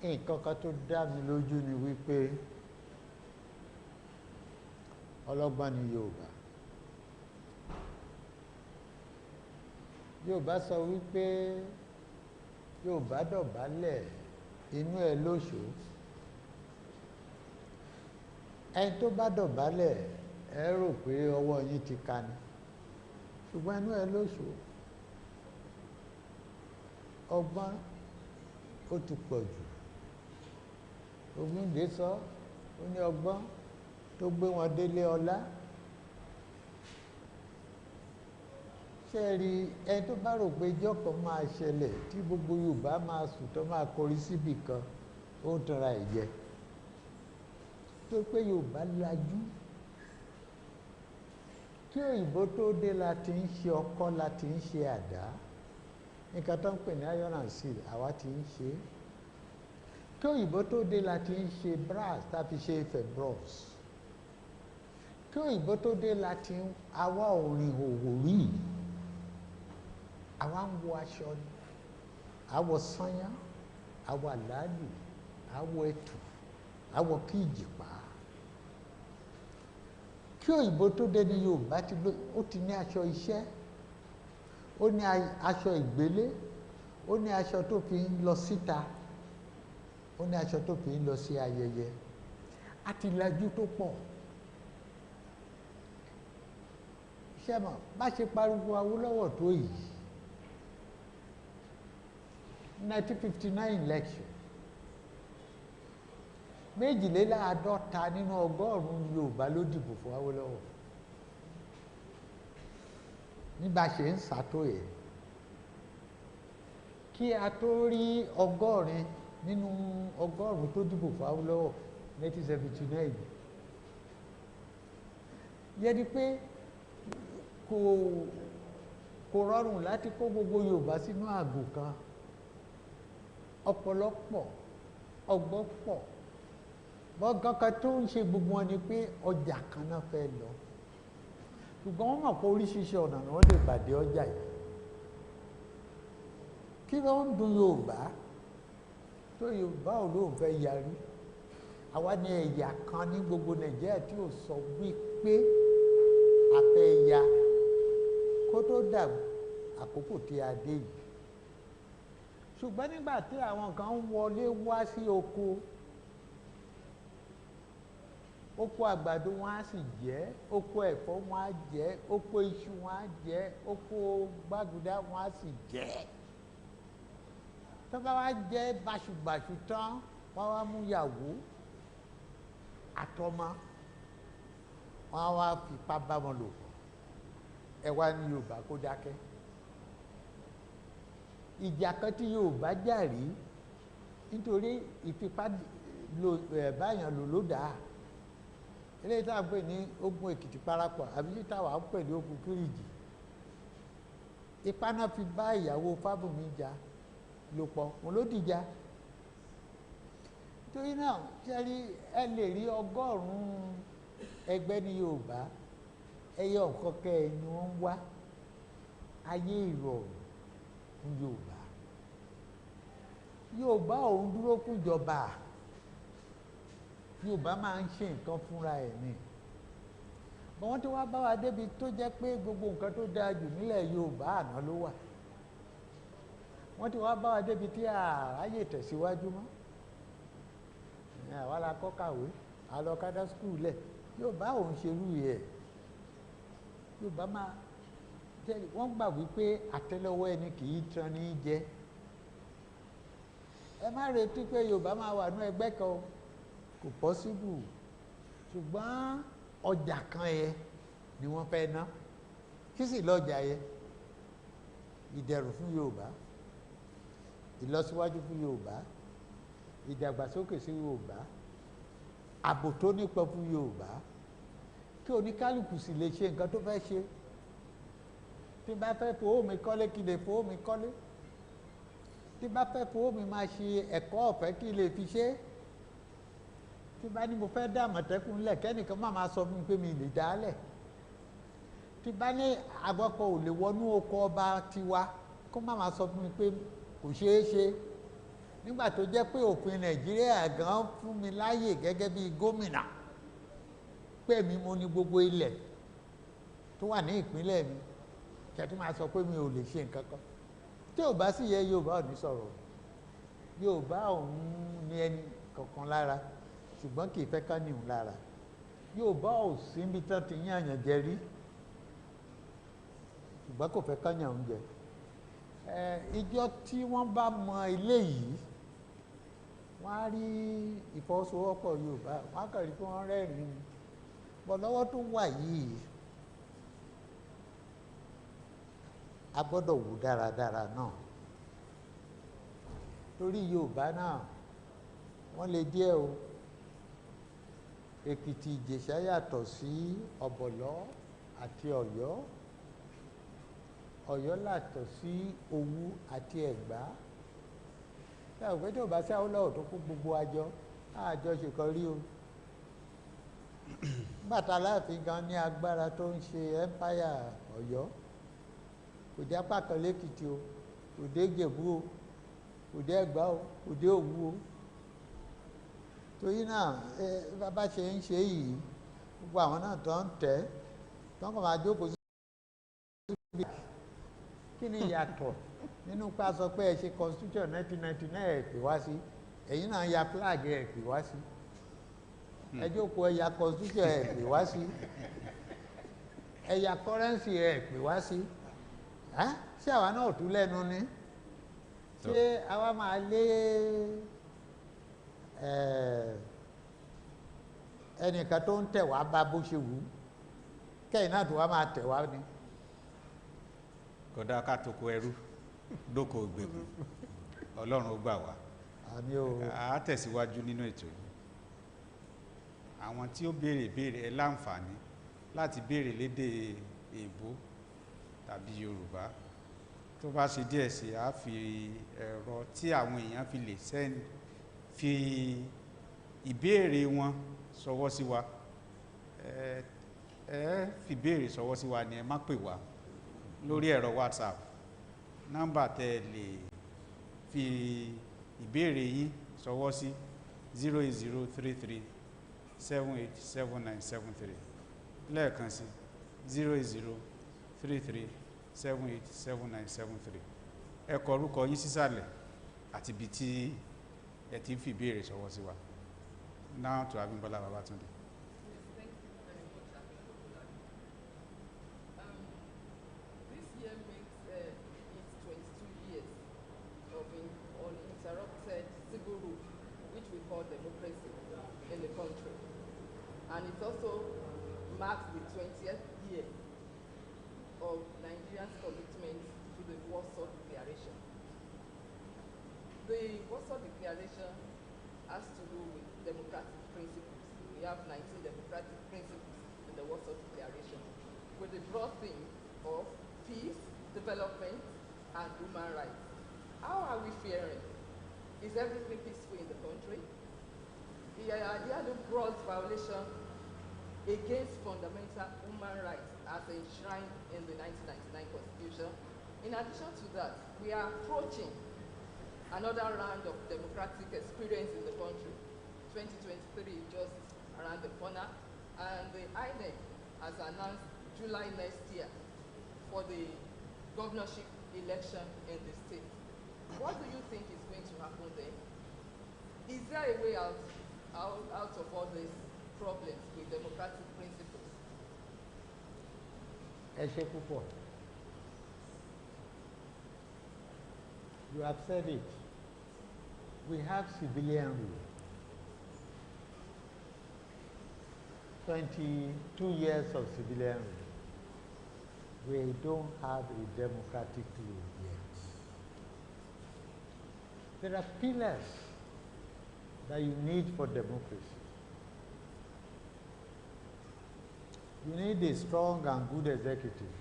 Speaker 2: Nǹkan kan tó dá mi lójú ni wípé ọlọ́gbọ́n ni Yorùbá. Yorùbá sọ wípé Yorùbá dọ̀bálẹ̀ inú ẹ lóṣù. Ẹni tó bá dọ̀bálẹ̀ ẹ rò pé ọwọ́ yín ti ka ni, ṣùgbọ́n inú ẹ lóṣù. Ọgbọ́n ó ti pọ̀ jù. Ògúndé sọ ó ní ọgbọ́n tó gbé wọn délé ọlá. Ṣé ẹ rí ẹni tó bá rò pé ijọ́ kan máa ṣẹlẹ̀ tí gbogbo Yorùbá máa sùn tó máa kọrí síbì kan, ó ń tanra ẹ̀ jẹ. Tó pé Yorùbá lajú. Kí òyìnbó tó dé la ti ń ṣe ọkọ́, la ti ń ṣe àdá. Nǹkan tó ń pè ní iron and steel àwa ti ń ṣe. Kí òyìnbó tó dé la ti ń ṣe brass tá fi ṣe Ifẹ̀ bronze. Kí òyìnbó tó dé la ti ń awá orin òwò rí. Àwa ń wọ aṣọ ni, àwọ̀ sányá, àwọ̀ àlálù, àwọ̀ ẹ̀tù, àwọ̀ kí ìjìpá. Kí òyìnbó tó dé ní Yorùbá ó ti ní aṣọ iṣẹ́, ó ní aṣọ ìgbélé, ó ní aṣọ tó fi ń lọ síta, ó ní aṣọ tó fi ń lọ sí ayẹyẹ. A ti lajú tó pọ̀. Ṣé mọ̀ bá ṣe pariwo Awólọ́wọ̀ tó yìí 1959 election, 52 nínú 100 Yorùbá ló dìbò fún Awólọ́wọ̀. Nígbà ṣe ń sàtó yẹ kí a tó rí 100 nínú 100 tó dìbò fún Awólọ́wọ̀ 1979, yẹ di pé kò rọrùn láti kó gbogbo Yorùbá sínú àgò kan. Ọ̀pọ̀lọpọ̀ ọgbọ́n pọ̀, bọ́gán kan tó ń ṣe gbogbo wọn ni pé ọjà kan náà fẹ́ lọ, ṣùgbọ́n wọ́n mọ̀ pé oríṣiríṣi ọ̀nà ni wọ́n lè pàdé ọjà yìí. Kí ló ń dùn Yorùbá tó Yorùbá ò lóun fẹ́ yarí? Àwa ni ẹ̀yà kan ní gbogbo Nàìjíríà tí ò sọ wípé a fẹ́ ya kó tó dà àkókò tí a dé yìí. Ṣùgbọ́n nígbà tí àwọn kan ń wọlé wá sí oko àgbàdo wọn á sì jẹ, oko ẹ̀fọ́ wọn á jẹ, oko iṣu wọn á jẹ, oko gbàgùdá wọn á sì jẹ. Tó bá wá jẹ báṣubàṣu tán, wọ́n wá mú ìyàwó àtọmọ, wọ́n á wá fipá bá wọn lò pọ̀. Ẹ wá ní Yorùbá kó dákẹ́. Ìjà kan tí Yorùbá jà rí nítorí ìfipá báyàn lò ló dáa. Eléyìí tá à ń pè ní ogun Èkìtì parapọ̀ àbí tí táwa ń pè ní ogun Kírìjì. Ipá náà fi bá ìyàwó Fábùnmí jà lò pọ̀, òun ló dìjà. Nítorí náà ṣe rí ẹ lè rí 100 ẹgbẹ́ ní Yorùbá, ẹyẹ ọ̀kọ̀ọ̀kẹ́ ni wọ́n ń wá ayé ìrọ̀rùn fún Yorùbá. Yorùbá òun dúró fún ìjọba. Yorùbá máa ń ṣe nǹkan fúnra ẹ̀ ni. Bọ́n wọ́n ti wá bá wa débi tó jẹ́ pé gbogbo nǹkan tó dáa jù nílẹ̀ Yorùbá àná ló wà. Wọ́n ti wá bá wa débi tí àráyè tẹ̀síwájú mọ́. Àwa la kọ́ kàwé, a lọ kádà skul lẹ̀. Yorùbá òun ṣerú yẹ. Yorùbá máa wọ́n gbà wípé àtẹ́lẹwọ́ ẹni kì í tan ní jẹ. Ẹ má retí pé Yorùbá máa wà ní ẹgbẹ́ kan, kò pọ́síbù. Ṣùgbọ́n ọjà kan yẹ ni wọ́n fẹ́ ná. Kí sì lọ́jà yẹ? Ìdẹ̀rùn fún Yorùbá, ìlọsíwájú fún Yorùbá, ìdàgbàsókè sí Yorùbá, ààbò tó nípọn fún Yorùbá, kí oníkálùkù sì lè ṣe nǹkan tó fẹ́ ṣe. Tí bá fẹ́ fowó mi kọ́lé kí lè fowó mi kọ́lé. Tí bá fẹ́ fowó mi máa ṣe ẹ̀kọ́ ọ̀fẹ́ kí lè fi ṣe. Tí bá ní mo fẹ́ dá Àmọ̀tẹ́kùn lẹ̀ kẹ́nìkan máa sọ fún mi pé mi lè dá lẹ̀. Tí bá ní àgbọ̀kọ̀ ò lè wọnú oko ọba tiwa kó máa sọ fún mi pé kò ṣeé ṣe. Nígbà tó jẹ́ pé òfin Nàìjíríà gan fún mi láàyè gẹ́gẹ́ bí gómìnà pé mi mo ní gbogbo ilẹ̀ tó wà ní ìpínlẹ̀ mi, kẹ́tù máa sọ pé mi ò lè ṣe nǹkan kan. Tí ò bá sì yẹ Yorùbá ò ní sọ̀rọ̀. Yorùbá òun ní ẹni kankan lára ṣùgbọ́n kì í fẹ́ ká ní òun lára. Yorùbá ò sí níbi tán ti yán àyàn jẹ rí ṣùgbọ́n kò fẹ́ ká yàn òun jẹ. Ìjọ tí wọ́n bá mọ eléyìí wọ́n á rí ìfọwọ́sowọ́pọ̀ Yorùbá, wọ́n á kàn rí pé wọ́n rẹ́rìn-ín ni. Bọ̀ lọ́wọ́ tó wà yìí a gbọ́dọ̀ wò dáradára náà torí Yorùbá náà wọ́n lè díẹ̀ o. Èkìtì Ìjẹ̀ṣà yàtọ̀ sí Ọ̀bọ̀lọ́ àti Ọ̀yọ́. Ọ̀yọ́ yàtọ̀ sí Òwu àti Ẹ̀gbá. Ṣé àwọn ìgbésẹ̀ bá ṣe Awólọ́wọ̀ tó kó gbogbo àjọ ṣèkan rí o. Bàtà Aláàfin gan ní agbára tó ń ṣe empire Ọ̀yọ́. Kò dé apá kan lẹ́kìtì o, kò dé Ìjẹ̀bú o, kò dé Ẹ̀gbá o, kò dé Òwu o. Torí náà bàbá ṣe ń ṣe yìí gbogbo àwọn náà tó ń tẹ̀ tó ń kàn máa jókòó sí ibi. Kí ni ìyàtọ̀ nínú pa sọ pé ẹ ṣe constitution 1999 ẹ pè wá sí, ẹ̀yin náà ya flag ẹ pè wá sí, ẹ jókòó ẹ ya constitution ẹ pè wá sí, ẹ ya currency ẹ pè wá sí. Ṣé àwa náà tún lẹ́nu ni? Ṣé àwa máa lé ẹnìkan tó ń tẹ̀ wá bá bó ṣe wù ú kẹ́yìn náà tó wá máa tẹ̀ wá ni?
Speaker 1: Kódà ká toko ẹrú dóko ògbèkùn, Ọlọ́run ó gbà wá.
Speaker 2: Àmín o.
Speaker 1: A tẹ̀síwájú nínú ètò yìí. Àwọn tí ó béèrè ẹ láǹfààní láti béèrè lédè èèbó tàbí Yorùbá. Tó bá ṣe díẹ̀ sí a fi ẹ̀rọ tí àwọn èèyàn fi lè fi ìbéèrè wọn ṣọwọ́ sí wa. Fi béèrè ṣọwọ́ sí wa ni ẹ má pè wá lórí ẹ̀rọ WhatsApp. Nọ́mbà tẹ́ lè fi ìbéèrè yín ṣọwọ́ sí 08033 787973. Lẹ́ẹ̀kan sí 08033 787973. Ẹ kọ orúkọ yín sísàlẹ̀ àti ibi tí ẹ ti ń fi ìbéèrè ṣọwọ́ sí wa. Now to Abímbọ́lá Babátúndé.
Speaker 5: This year makes it 22 years of uninterrupted civil rule, which we call democracy in the country. And it also marks the 20th year of Nigeria's commitment to the Warsaw Declaration. The Warsaw Declaration has to do with democratic principles. We have 19 democratic principles in the Warsaw Declaration with the broad theme of peace, development, and human rights. How are we faring? Is everything peaceful in the country? There are gross violations against fundamental human rights as enshrined in the 1999 Constitution. In addition to that, we are approaching another round of democratic experience in the country. 2023 is just around the corner, and the INEC has announced July next year for the governorship election in the state. What do you think is going to happen there? Is there a way out of all these problems with democratic principles?
Speaker 2: Ẹ ṣé púpọ̀. You have said it. We have civilian rule. 22 years of civilian rule. We don't have a democratic rule yet. There are pillars that you need for democracy. You need a strong and good executive.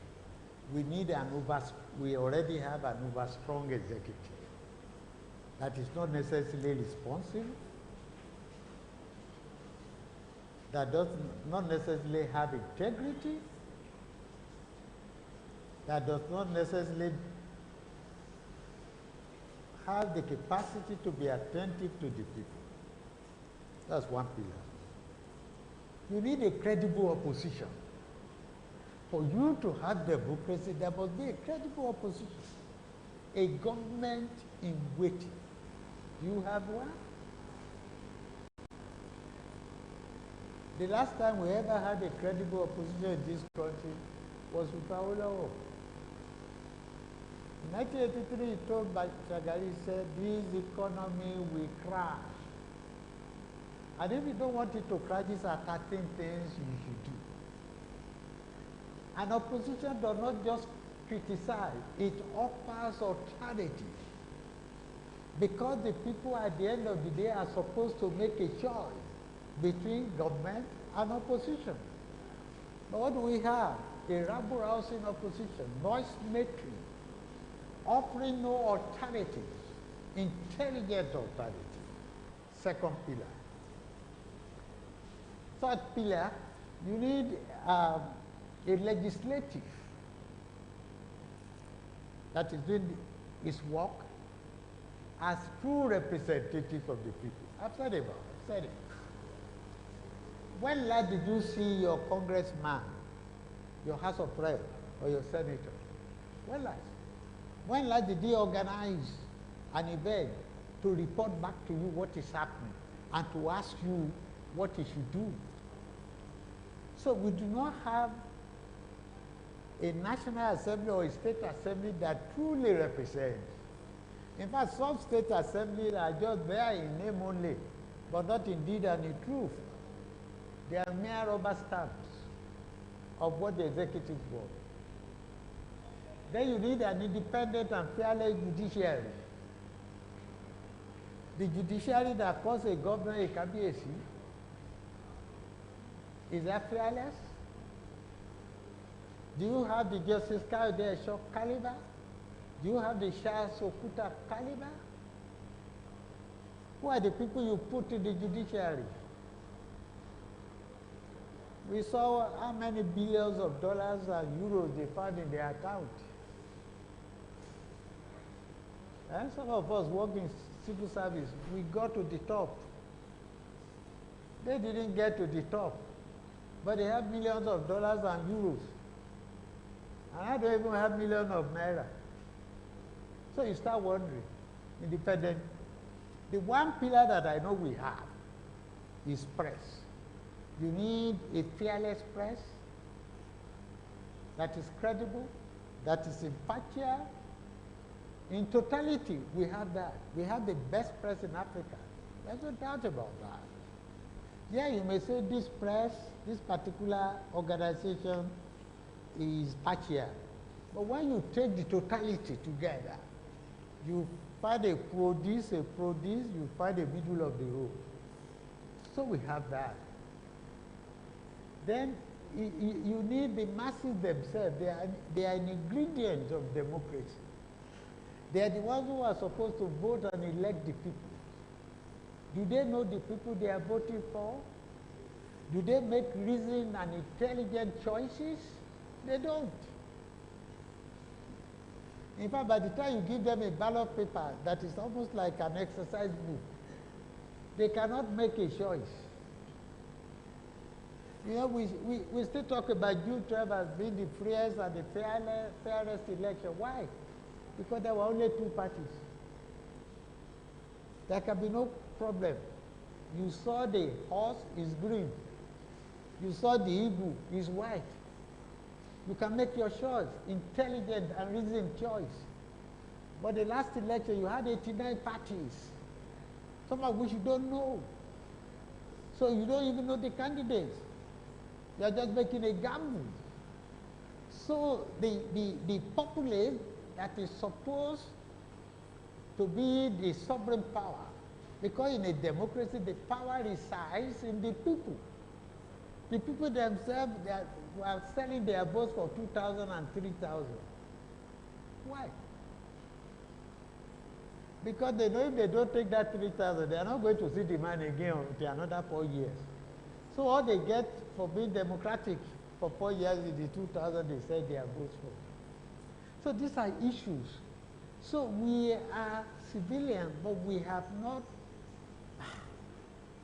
Speaker 2: We already have an over-strong executive that is not necessarily responsive, that does not necessarily have integrity, that does not necessarily have the capacity to be attentive to the people. That's one pillar. You need a credible opposition. For you to have democracy, there must be a credible opposition, a government in waiting. Do you have one? The last time we ever had a credible opposition in this country was with Awolowo. In 1983, he told Shagari, he said, this economy will crash. And if you don't want it to crash, these are 13 things you should do. And opposition does not just criticize, it offers alternatives. Because the people at the end of the day are supposed to make a choice between government and opposition. But what do we have? A rabble-rousing opposition, noise-making, offering no alternatives, intelligent alternatives. Second pillar. Third pillar, you need a legislative that is doing its work as true representative of the people. I've said it. When last did you see your congressman, your House of Rep, or your senator? When last? When last did he organize an event to report back to you what is happening and to ask you what he should do? So we do not have a national assembly or a state assembly that truly represents. In fact, some state assemblies are just there in name only, but not in deed and in truth. They are mere rubber stamps of what the executive wants. Then you need an independent and fearless judiciary. The judiciary that calls a governor a kabiyesi, is that fearless? Do you have the Justice Kayode Esho caliber? Do you have the Charles Okuta caliber? Who are the people you put in the judiciary? We saw how many billions of dollars and euros they found in their account. And some of us work in civil service, we got to the top. They didn't get to the top, but they have millions of dollars and euros. And I don't even have millions of naira. So you start wondering, independent. The one pillar that I know we have is press. You need a fearless press that is credible, that is impartial. In totality, we have that. We have the best press in Africa. There's no doubt about that. Yeah, you may say this press, this particular organization is partial. But when you take the totality together, you find a pro-this, you find a middle of the road. So we have that. Then you need the masses themselves. They are an ingredient of democracy. They are the ones who are supposed to vote and elect the people. Do they know the people they are voting for? Do they make reasoned and intelligent choices? They don't. In fact, by the time you give them a ballot paper that is almost like an exercise book, they cannot make a choice. You know, we still talk about June 12 as being the freest and the fairest election. Why? Because there were only two parties. There can be no problem. You saw the horse is green. You saw the eagle is white. You can make your choice, intelligent and reasoned choice. But the last election, you had 89 parties, some of which you don't know. So you don't even know the candidates. You are just making a gamble. So the populace that is supposed to be the sovereign power, because in a democracy, the power resides in the people. The people themselves, they are selling their votes for 2,000 and 3,000. Why? Because they know if they don't take that 3,000, they are not going to see the man again until another 4 years. So all they get for being democratic for 4 years is the 2,000 they said they are votes for. So these are issues. So we are civilians, but we have not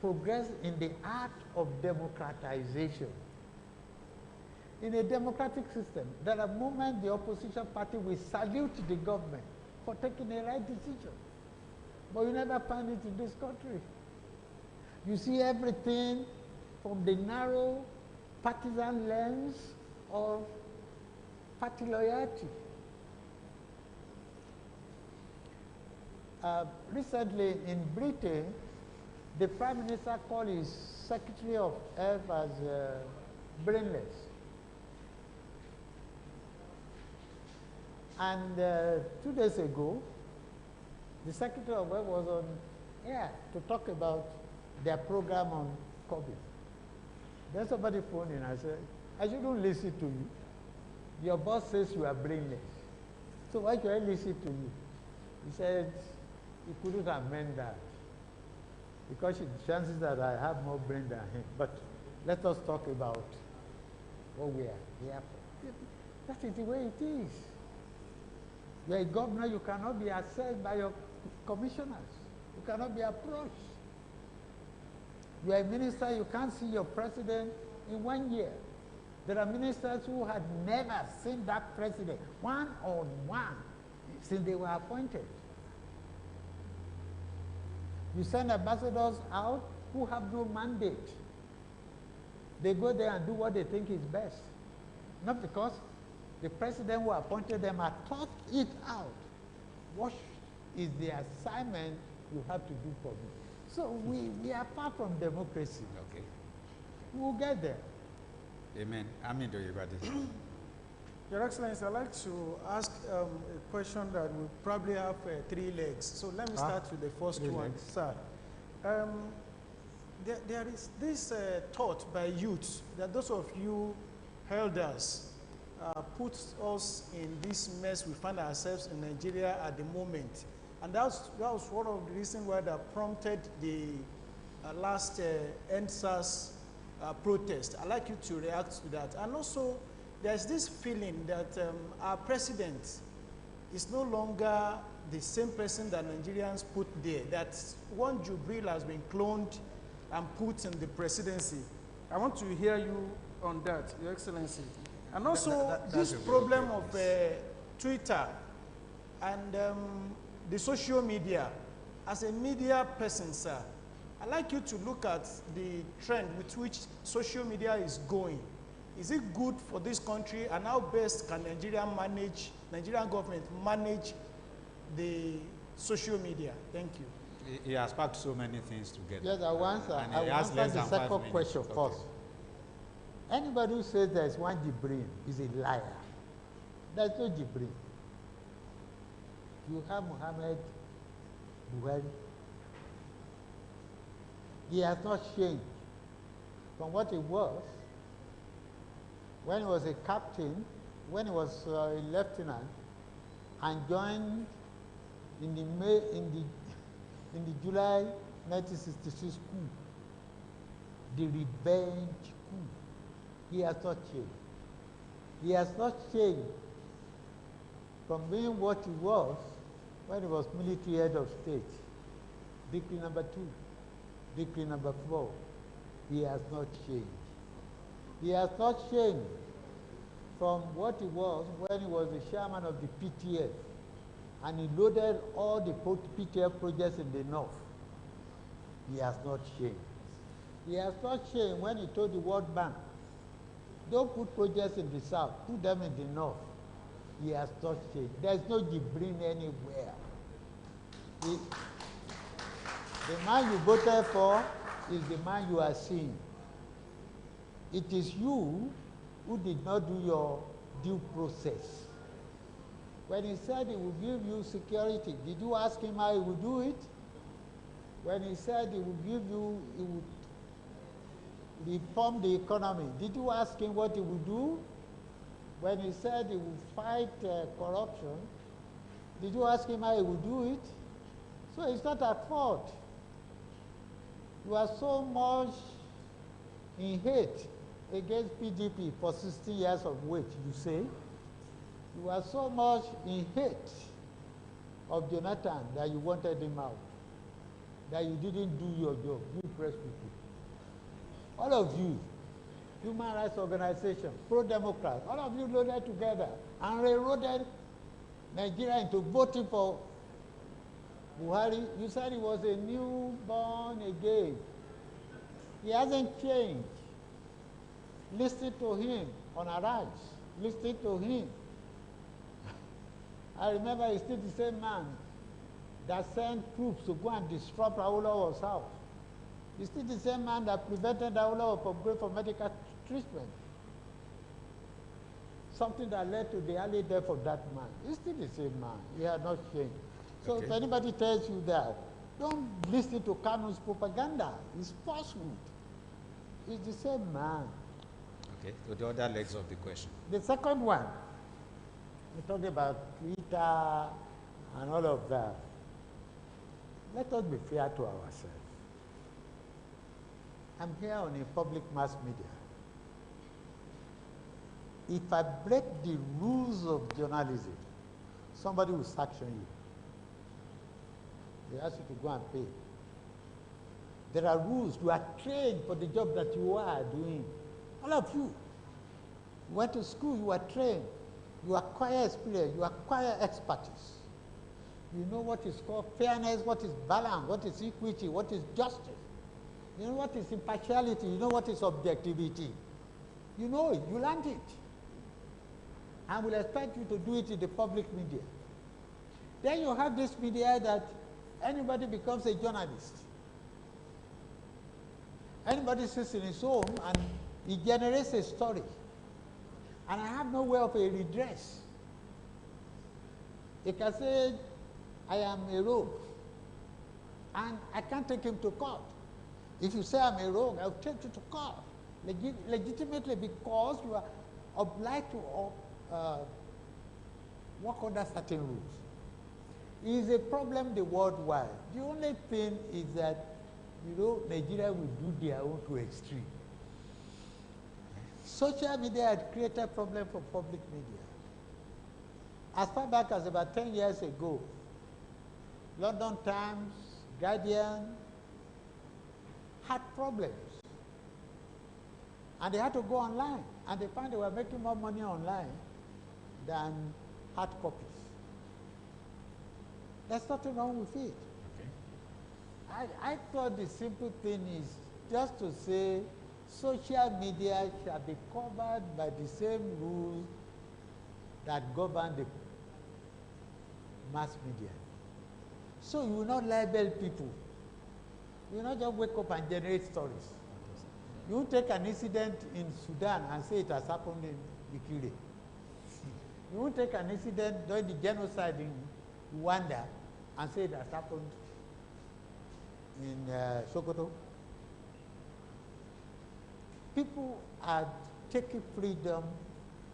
Speaker 2: progressed in the art of democratization. In a democratic system, there are moments the opposition party will salute the government for taking the right decision. But you never find it in this country. You see everything from the narrow partisan lens of party loyalty. Recently in Britain, the Prime Minister called his Secretary of Health as brainless. And 2 days ago, the Secretary of Health was on air to talk about their program on COVID. Then somebody phoned in and said, I shouldn't listen to you. Your boss says you are brainless. So why should I listen to you? He said, he couldn't amend that because the chances that I have more brain than him. But let us talk about what we are here for. That is the way it is. You are a governor, you cannot be assessed by your commissioners. You cannot be approached. You are a minister, you can't see your president in 1 year. There are ministers who had never seen that president one-on-one since they were appointed. You send ambassadors out who have no mandate. They go there and do what they think is best. Not because the president who appointed them had thought it out. What is the assignment you have to do for me? So we are far from democracy.
Speaker 1: Okay.
Speaker 2: We'll get there.
Speaker 1: Amen. Amen to everybody.
Speaker 3: Your Excellency, I'd like to ask a question that will probably have 3 legs. So let me start with the first one, sir. There is this thought by youth that those of you elders put us in this mess we find ourselves in Nigeria at the moment. And that was one of the reasons why that prompted the last NSAS protest. I'd like you to react to that. And also, there's this feeling that our president is no longer the same person that Nigerians put there, that one Jubril has been cloned and put in the presidency. I want to hear you on that, Your Excellency. And also, this problem of Twitter and the social media. As a media person, sir, I'd like you to look at the trend with which social media is going. Is it good for this country, and how best can Nigerian government manage the social media? Thank you.
Speaker 1: He has packed so many things together.
Speaker 2: Yes, I will answer the second question first. Anybody who says there is one Jibril is a liar. There is no Jibril. You have Muhammad Buhari. He has not changed from what he was when he was a captain, when he was a lieutenant, and joined in the July 1966 coup, the revenge coup. He has not changed. He has not changed from being what he was when he was military head of state. Decree number 2, decree number 4. He has not changed. He has not changed from what he was when he was the chairman of the PTF, and he loaded all the PTF projects in the north. He has not changed. He has not changed when he told the World Bank, don't put projects in the south, put them in the north. He has not changed. There's no Jibril anywhere. The man you voted for is the man you are seeing. It is you who did not do your due process. When he said he would give you security, did you ask him how he would do it? When he said he would give you, he would reform the economy, did you ask him what he would do? When he said he would fight corruption, did you ask him how he would do it? So it's not at fault. You are so much in hate against PDP for 16 years of wait, you say. You are so much in hate of Jonathan that you wanted him out, that you didn't do your job, you press people. All of you, human rights organizations, pro-democrats, all of you loaded together and railroaded Nigeria into voting for Buhari, you said he was a newborn again. He hasn't changed. Listen to him on Arise. Listen to him. I remember he's still the same man that sent troops to go and disrupt Awolowo's house. He's still the same man that prevented Awolowo from going for medical treatment. Something that led to the early death of that man. He's still the same man. He has not changed. So if anybody tells you that, don't listen to Kanu's propaganda. It's falsehood. He's the same man.
Speaker 1: Okay, so the other legs of the question.
Speaker 2: The second one, we talked about Twitter and all of that. Let us be fair to ourselves. I'm here on a public mass media. If I break the rules of journalism, somebody will sanction you. They ask you to go and pay. There are rules. You are trained for the job that you are doing. All of you. You went to school, you are trained. You acquire experience, you acquire expertise. You know what is called fairness, what is balance, what is equity, what is justice. You know what is impartiality, you know what is objectivity. You know it, you learned it. And we'll expect you to do it in the public media. Then you have this media that anybody becomes a journalist. Anybody sits in his home and he generates a story. And I have no way of a redress. He can say, I am a rogue, and I can't take him to court. If you say I'm a rogue, I'll take you to court, legitimately, because you are obliged to work under certain rules. It is a problem the worldwide. The only thing is that, you know, Nigeria will do their own to extreme. Social media had created a problem for public media. As far back as about 10 years ago, London Times, Guardian had problems. And they had to go online. And they found they were making more money online than hard copies. There's nothing wrong with it. Okay. I thought the simple thing is just to say social media shall be covered by the same rules that govern the mass media. So you will not label people. You will not just wake up and generate stories. You won't take an incident in Sudan and say it has happened in Ikire. You won't take an incident during the genocide in Rwanda and say it has happened in Sokoto. People are taking freedom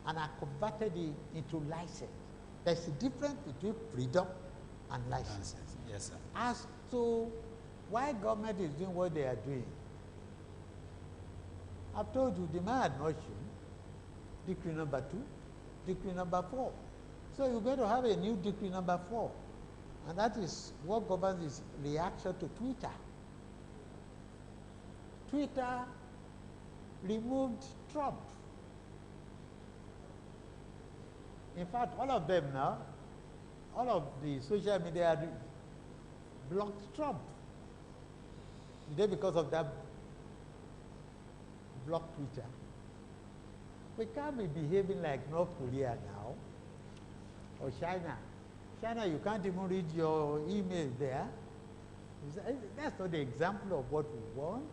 Speaker 2: and are converted into license. There's a difference between freedom and license.
Speaker 1: Yes, sir.
Speaker 2: As to why government is doing what they are doing, I've told you the man had not shown decree number 2, decree number 4. So you're going to have a new decree number 4. And that is what governs his reaction to Twitter. Twitter removed Trump. In fact, all of them now, all of the social media blocked Trump. Today, because of that blocked Twitter. We can't be behaving like North Korea now, or China. China, you can't even read your email there. That's not the example of what we want.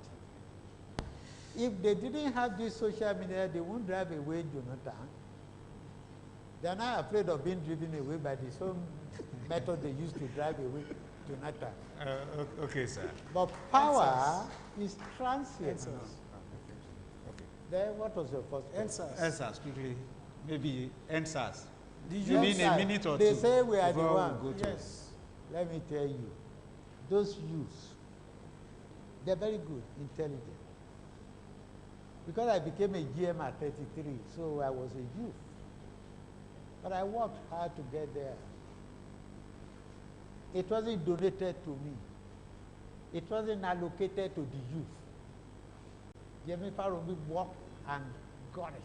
Speaker 2: If they didn't have this social media, they wouldn't drive away Jonathan. They're not afraid of being driven away by the same method they used to drive away Jonathan.
Speaker 1: Okay, sir.
Speaker 2: But power is transient.
Speaker 1: Okay.
Speaker 2: Then what was your first question?
Speaker 1: Answers, quickly. Maybe answers.
Speaker 3: Did
Speaker 1: You mean a minute or two?
Speaker 2: They say we are the
Speaker 1: before
Speaker 2: one.
Speaker 1: we go to
Speaker 3: Yes.
Speaker 2: Let me tell you, those youths, they're very good, intelligent. Because I became a GM at 33, so I was a youth. But I worked hard to get there. It wasn't donated to me. It wasn't allocated to the youth. Yemi Farounbi worked and got it.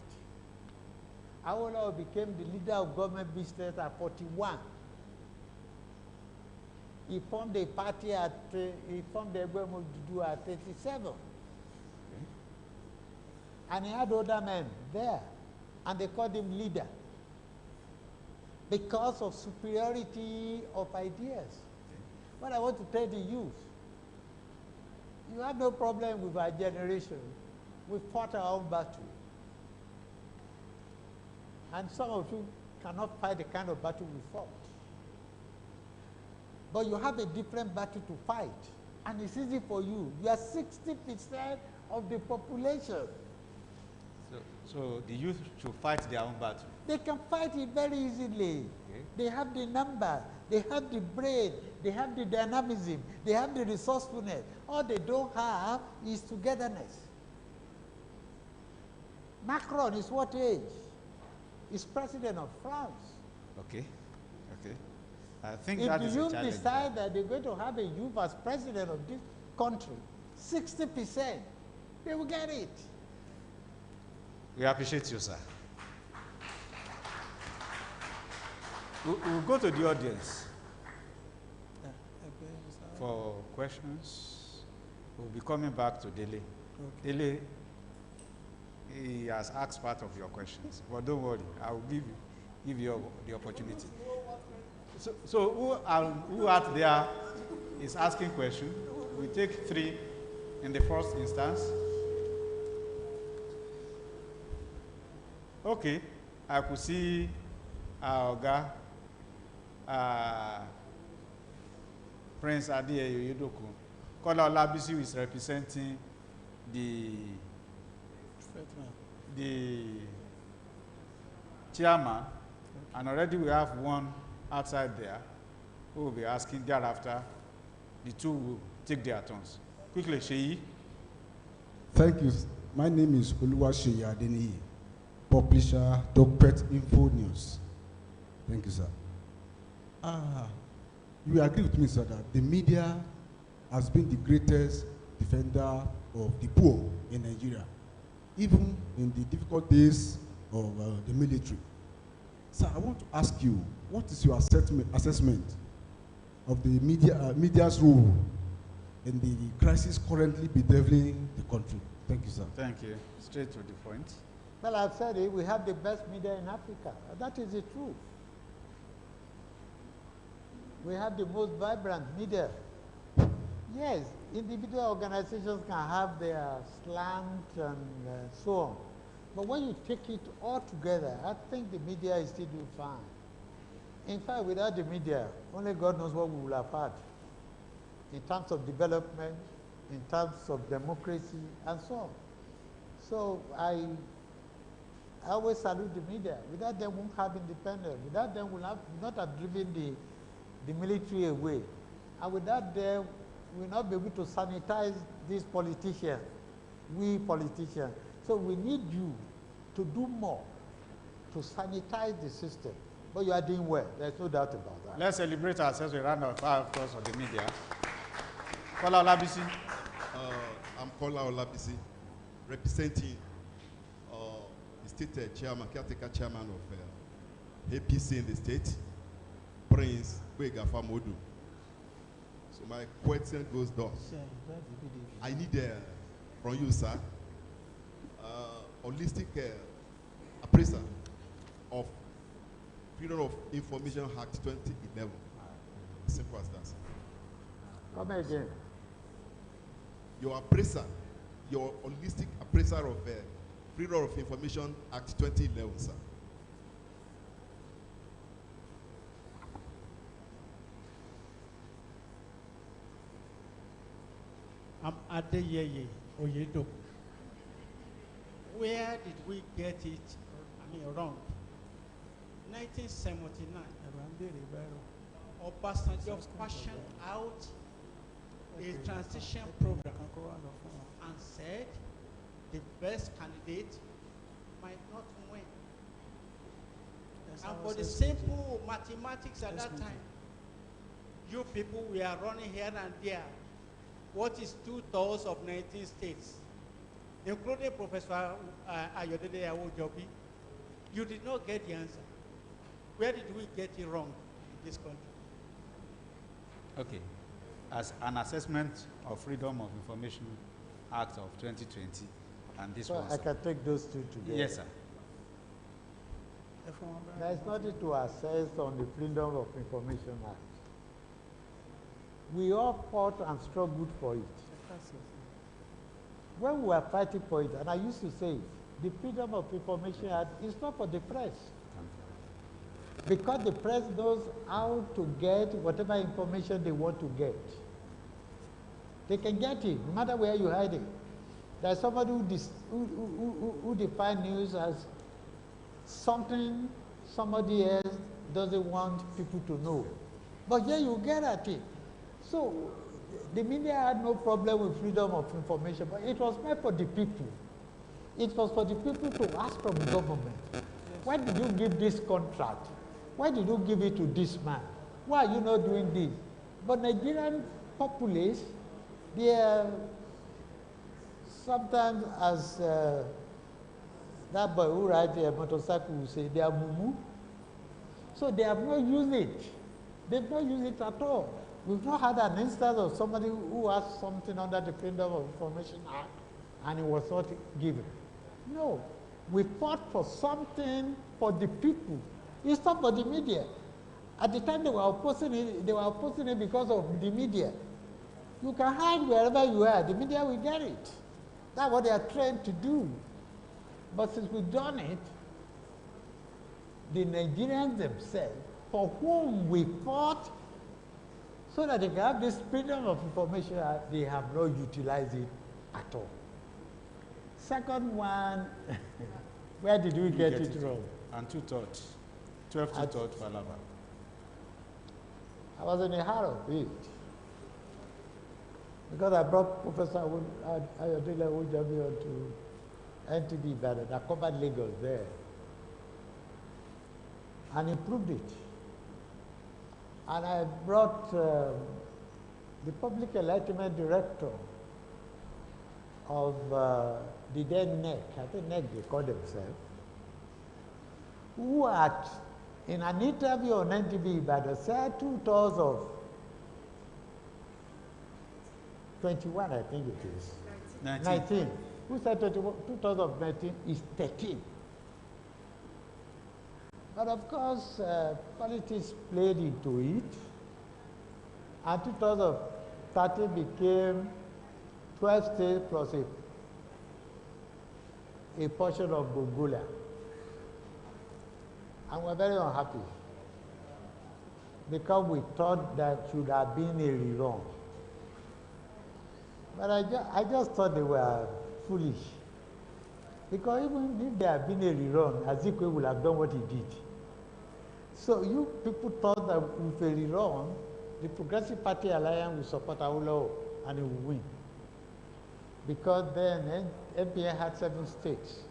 Speaker 2: Awolowo became the leader of government business at 41. He formed a party he formed the Egwemu Dudu at 37. Okay. And he had other men there, and they called him leader because of superiority of ideas. Okay. What I want to tell the youth, you have no problem with our generation. We fought our own battle. And some of you cannot fight the kind of battle we fought. But you have a different battle to fight. And it's easy for you. You are 60% of the population.
Speaker 1: So the youth should fight their own battle?
Speaker 2: They can fight it very easily. Okay. They have the number, they have the brain, they have the dynamism, they have the resourcefulness. All they don't have is togetherness. Macron is what age? He's president of France.
Speaker 1: Okay, okay. I think
Speaker 2: if
Speaker 1: that is a challenge.
Speaker 2: If you decide that they're going to have a youth as president of this country, 60%, they will get it.
Speaker 1: We appreciate you, sir. We'll go to the audience for questions. We'll be coming back to Dele. Okay. Dele, he has asked part of your questions, but don't worry, I will give you the opportunity. So who out there is asking questions? We take 3 in the first instance. Okay, I could see Oga, Prince Adiye Yodoku. Kola Olabisi is representing the chairman, and already we have one outside there who will be asking thereafter. The 2 will take their turns. Quickly, Sheyi.
Speaker 6: Thank you. My name is Oluwaseyi Adeniyi, publisher, Docpet Info News. Thank you, sir. You agree with me, sir, that the media has been the greatest defender of the poor in Nigeria, even in the difficult days of the military. Sir, I want to ask you, what is your assessment of the media's role in the crisis currently bedeviling the country? Thank you, sir.
Speaker 1: Thank you. Straight to the point.
Speaker 2: Well, I've said it, we have the best media in Africa. That is the truth. We have the most vibrant media. Yes, individual organizations can have their slant and so on. But when you take it all together, I think the media is still doing fine. In fact, without the media, only God knows what we would have had in terms of development, in terms of democracy, and so on. So I always salute the media. Without them, we won't have independence. Without them, we will not have driven the military away. And without them, we will not be able to sanitize these politicians, we politicians. So we need you to do more to sanitize the system. But you are doing well. There's no doubt about that.
Speaker 1: Let's celebrate ourselves with a round of applause for the media. Kola Olabisi.
Speaker 7: I'm Kola Olabisi, representing the state chairman, caretaker chairman of APC in the state, Prince Kwega Famodu. So my question goes thus. I need from you, sir, holistic appraisal of Freedom of Information Act 2011. Simple as that, sir.
Speaker 2: Come again.
Speaker 7: Your appraiser, your holistic appraiser of Freedom of Information Act 2011, sir.
Speaker 8: I'm Adeyeye Oyedo. Where did we get it wrong? 1979, Obasanjo fashioned out a transition program and said the best candidate might not win. And for the simple mathematics at that time, you people were running here and there. What is 2/3 of 19 states, including Professor Ayodele Awojobi? You did not get the answer. Where did we get it wrong in this country?
Speaker 1: Okay. As an assessment of Freedom of Information Act of 2020, and this
Speaker 2: So
Speaker 1: one.
Speaker 2: I can take those two together.
Speaker 1: Yes, sir.
Speaker 2: There is nothing to assess on the Freedom of Information Act. We all fought and struggled for it. When we were fighting for it, and I used to say, the Freedom of Information Act is not for the press. Because the press knows how to get whatever information they want to get. They can get it, no matter where you hide it. There's somebody who defines news as something somebody else doesn't want people to know. But here you get at it. So the media had no problem with freedom of information, but it was meant for the people. It was for the people to ask from the government, why did you give this contract? Why did you give it to this man? Why are you not doing this? But Nigerian populace, they are sometimes, as that boy who rides a motorcycle will say, they are mumu. So they have not used it. They've not used it at all. We've not had an instance of somebody who asked something under the Freedom of Information Act and it was not given. No. We fought for something for the people. It's not for the media. At the time they were opposing it because of the media. You can hide wherever you are. The media will get it. That's what they are trained to do. But since we've done it, the Nigerians themselves, for whom we fought, so that they can have this freedom of information, they have not utilized it at all. Second one, where did we get it wrong?
Speaker 1: And 2 thoughts. 12 to 3rd Falava.
Speaker 2: I was in the heart of it. Because I brought Professor Ayodele Ojami onto NTB Ibadan, that covered Lagos there, and improved it. And I brought the Public Enlightenment Director of the then NEC, I think NEC they call themselves, who at, in an interview on NTB Ibadan, said 2 tours of 21, I think it is. 19. Who said 2019 is 13. But of course, politics played into it. And 2013 became 12 states plus a portion of Gongola. And we're very unhappy because we thought that should have been a rerun. But I just thought they were foolish. Because even if there had been a rerun, Azikwe would have done what he did. So you people thought that with a rerun, the Progressive Party Alliance will support Awolowo and it will win. Because then NPA had 7 states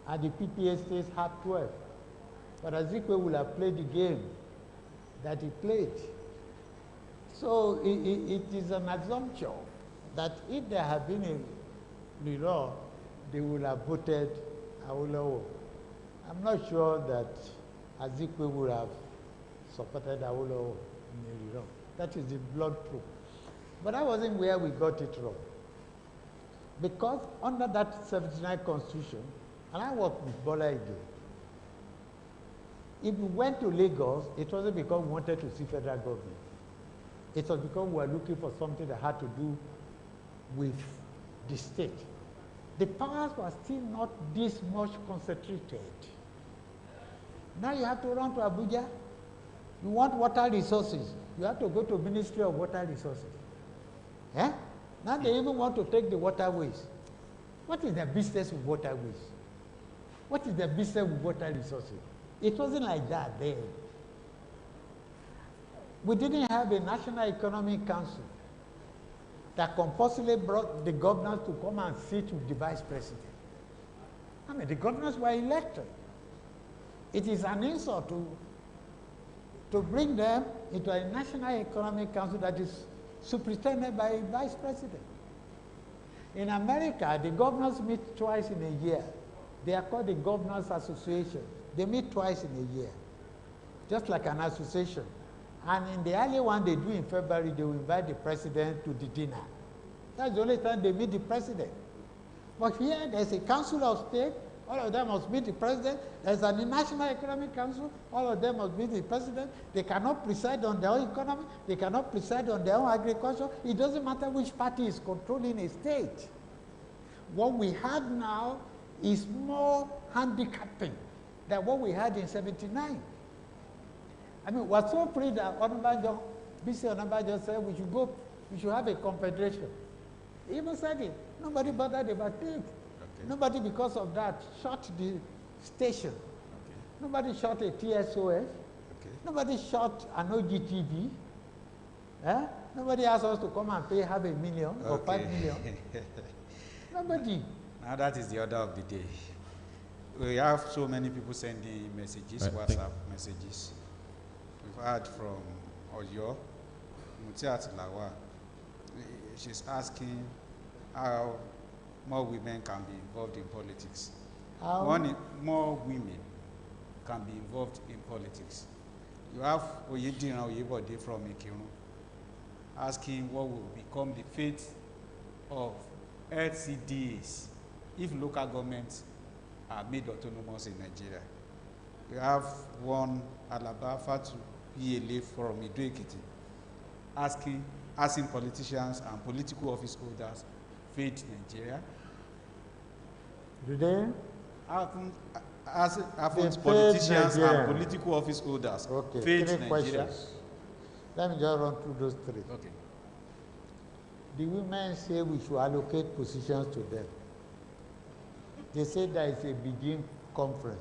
Speaker 2: and the PPA states had 12. But Azikwe would have played the game that he played. So it is an assumption that if there had been a rerun, they would have voted Awolowo. I'm not sure that Azikwe would have supported Awolowo in a rerun. That is the blood proof. But that wasn't where we got it wrong. Because under that 79 Constitution, and I worked with Bola Ige, if we went to Lagos, it wasn't because we wanted to see federal government. It was because we were looking for something that had to do with the state. The powers were still not this much concentrated. Now you have to run to Abuja. You want water resources. You have to go to Ministry of Water Resources. Eh? Now they even want to take the waterways. What is the business with waterways? What is the business with water resources? It wasn't like that then. We didn't have a National Economic Council that compulsively brought the governors to come and sit with the vice president. I mean, the governors were elected. It is an insult to bring them into a National Economic Council that is superintended by a vice president. In America, the governors meet twice in a year. They are called the Governors Association. They meet twice in a year, just like an association. And in the early one they do in February, they will invite the president to the dinner. That's the only time they meet the president. But here, there's a council of state, all of them must meet the president. There's a national economic council, all of them must meet the president. They cannot preside on their own economy, they cannot preside on their own agriculture. It doesn't matter which party is controlling a state. What we have now is more handicapping than what we had in '79. I mean, we're so free that B.C. Onabanjo said we should have a confederation. He even said it. Nobody bothered about it. Okay. Nobody, because of that, shot the station. Okay. Nobody shot a TSOS. Okay. Nobody shot an OGTV. Eh? Nobody asked us to come and pay $500,000 or $5 million. Nobody.
Speaker 1: Now that is the order of the day. We have so many people sending messages, WhatsApp messages. We've heard from Oyo, Mutiat Lawa. She's asking how more women can be involved in politics. More women can be involved in politics. You have Oyedina Oyebode from Ikirun asking what will become the fate of LCDs if local governments are made autonomous in Nigeria. We have one Alaba Fatu PLA from Ido-Ekiti asking politicians and political office holders fade Nigeria.
Speaker 2: Do they?
Speaker 1: Haven't politicians and political office holders fade Nigeria?
Speaker 2: Questions. Let me just run through those three.
Speaker 1: Okay.
Speaker 2: The women say we should allocate positions to them. They say there is a Beijing conference.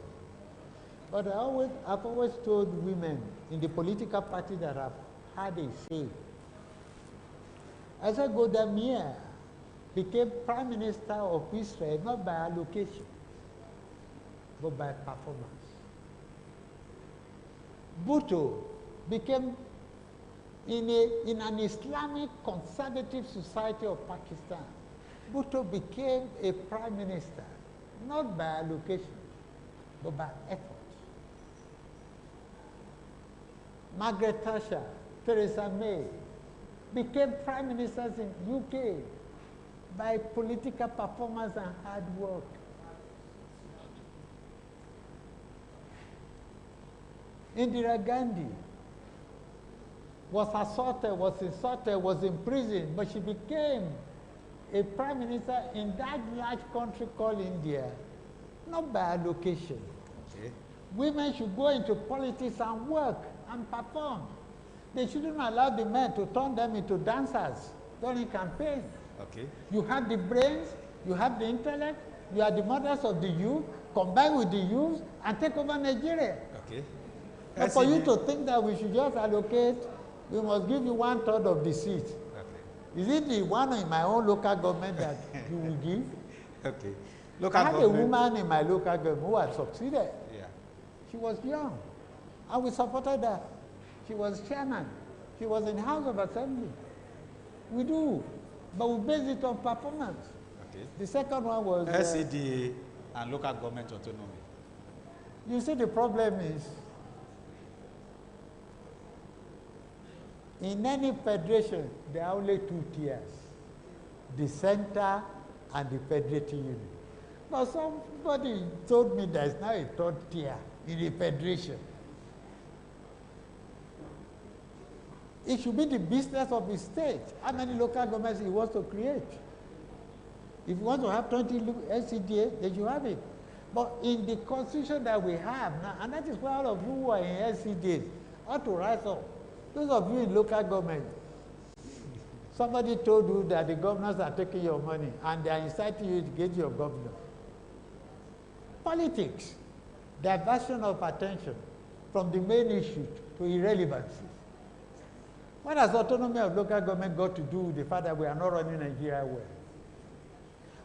Speaker 2: But I've always told women in the political party that have had a say. I said Golda Meir became Prime Minister of Israel not by allocation, but by performance. Bhutto became in an Islamic conservative society of Pakistan. Bhutto became a Prime Minister not by allocation, but by effort. Margaret Thatcher, Theresa May became Prime Ministers in UK by political performance and hard work. Indira Gandhi was assaulted, was insulted, was imprisoned, but she became a Prime Minister in that large country called India, not by allocation. Okay. Women should go into politics and work and perform. They shouldn't allow the men to turn them into dancers during campaign. Okay. You have the brains, you have the intellect, you are the mothers of the youth, combine with the youth and take over Nigeria. Okay. But for you to think that we should just allocate, we must give you 1/3 of the seat. Okay. Is it the one in my own local government that you will give? Okay. I had a woman in my local government who had succeeded. Yeah. She was young, and we supported her. She was chairman. She was in House of Assembly. We do, but we base it on performance. Okay. The second one was
Speaker 1: LCDA and local government autonomy.
Speaker 2: You see, the problem is in any federation there are only 2 tiers: the center and the federating unit. But somebody told me there is now a 3rd tier in the federation. It should be the business of the state. How many local governments he wants to create? If you want to have 20 LCDA, then you have it. But in the constitution that we have now, and that is why all of you who are in LCDAs ought to rise up. Those of you in local government, somebody told you that the governors are taking your money and they are inciting you to get your governor. Politics, diversion of attention from the main issue to irrelevancy. What has autonomy of local government got to do with the fact that we are not running Nigeria well?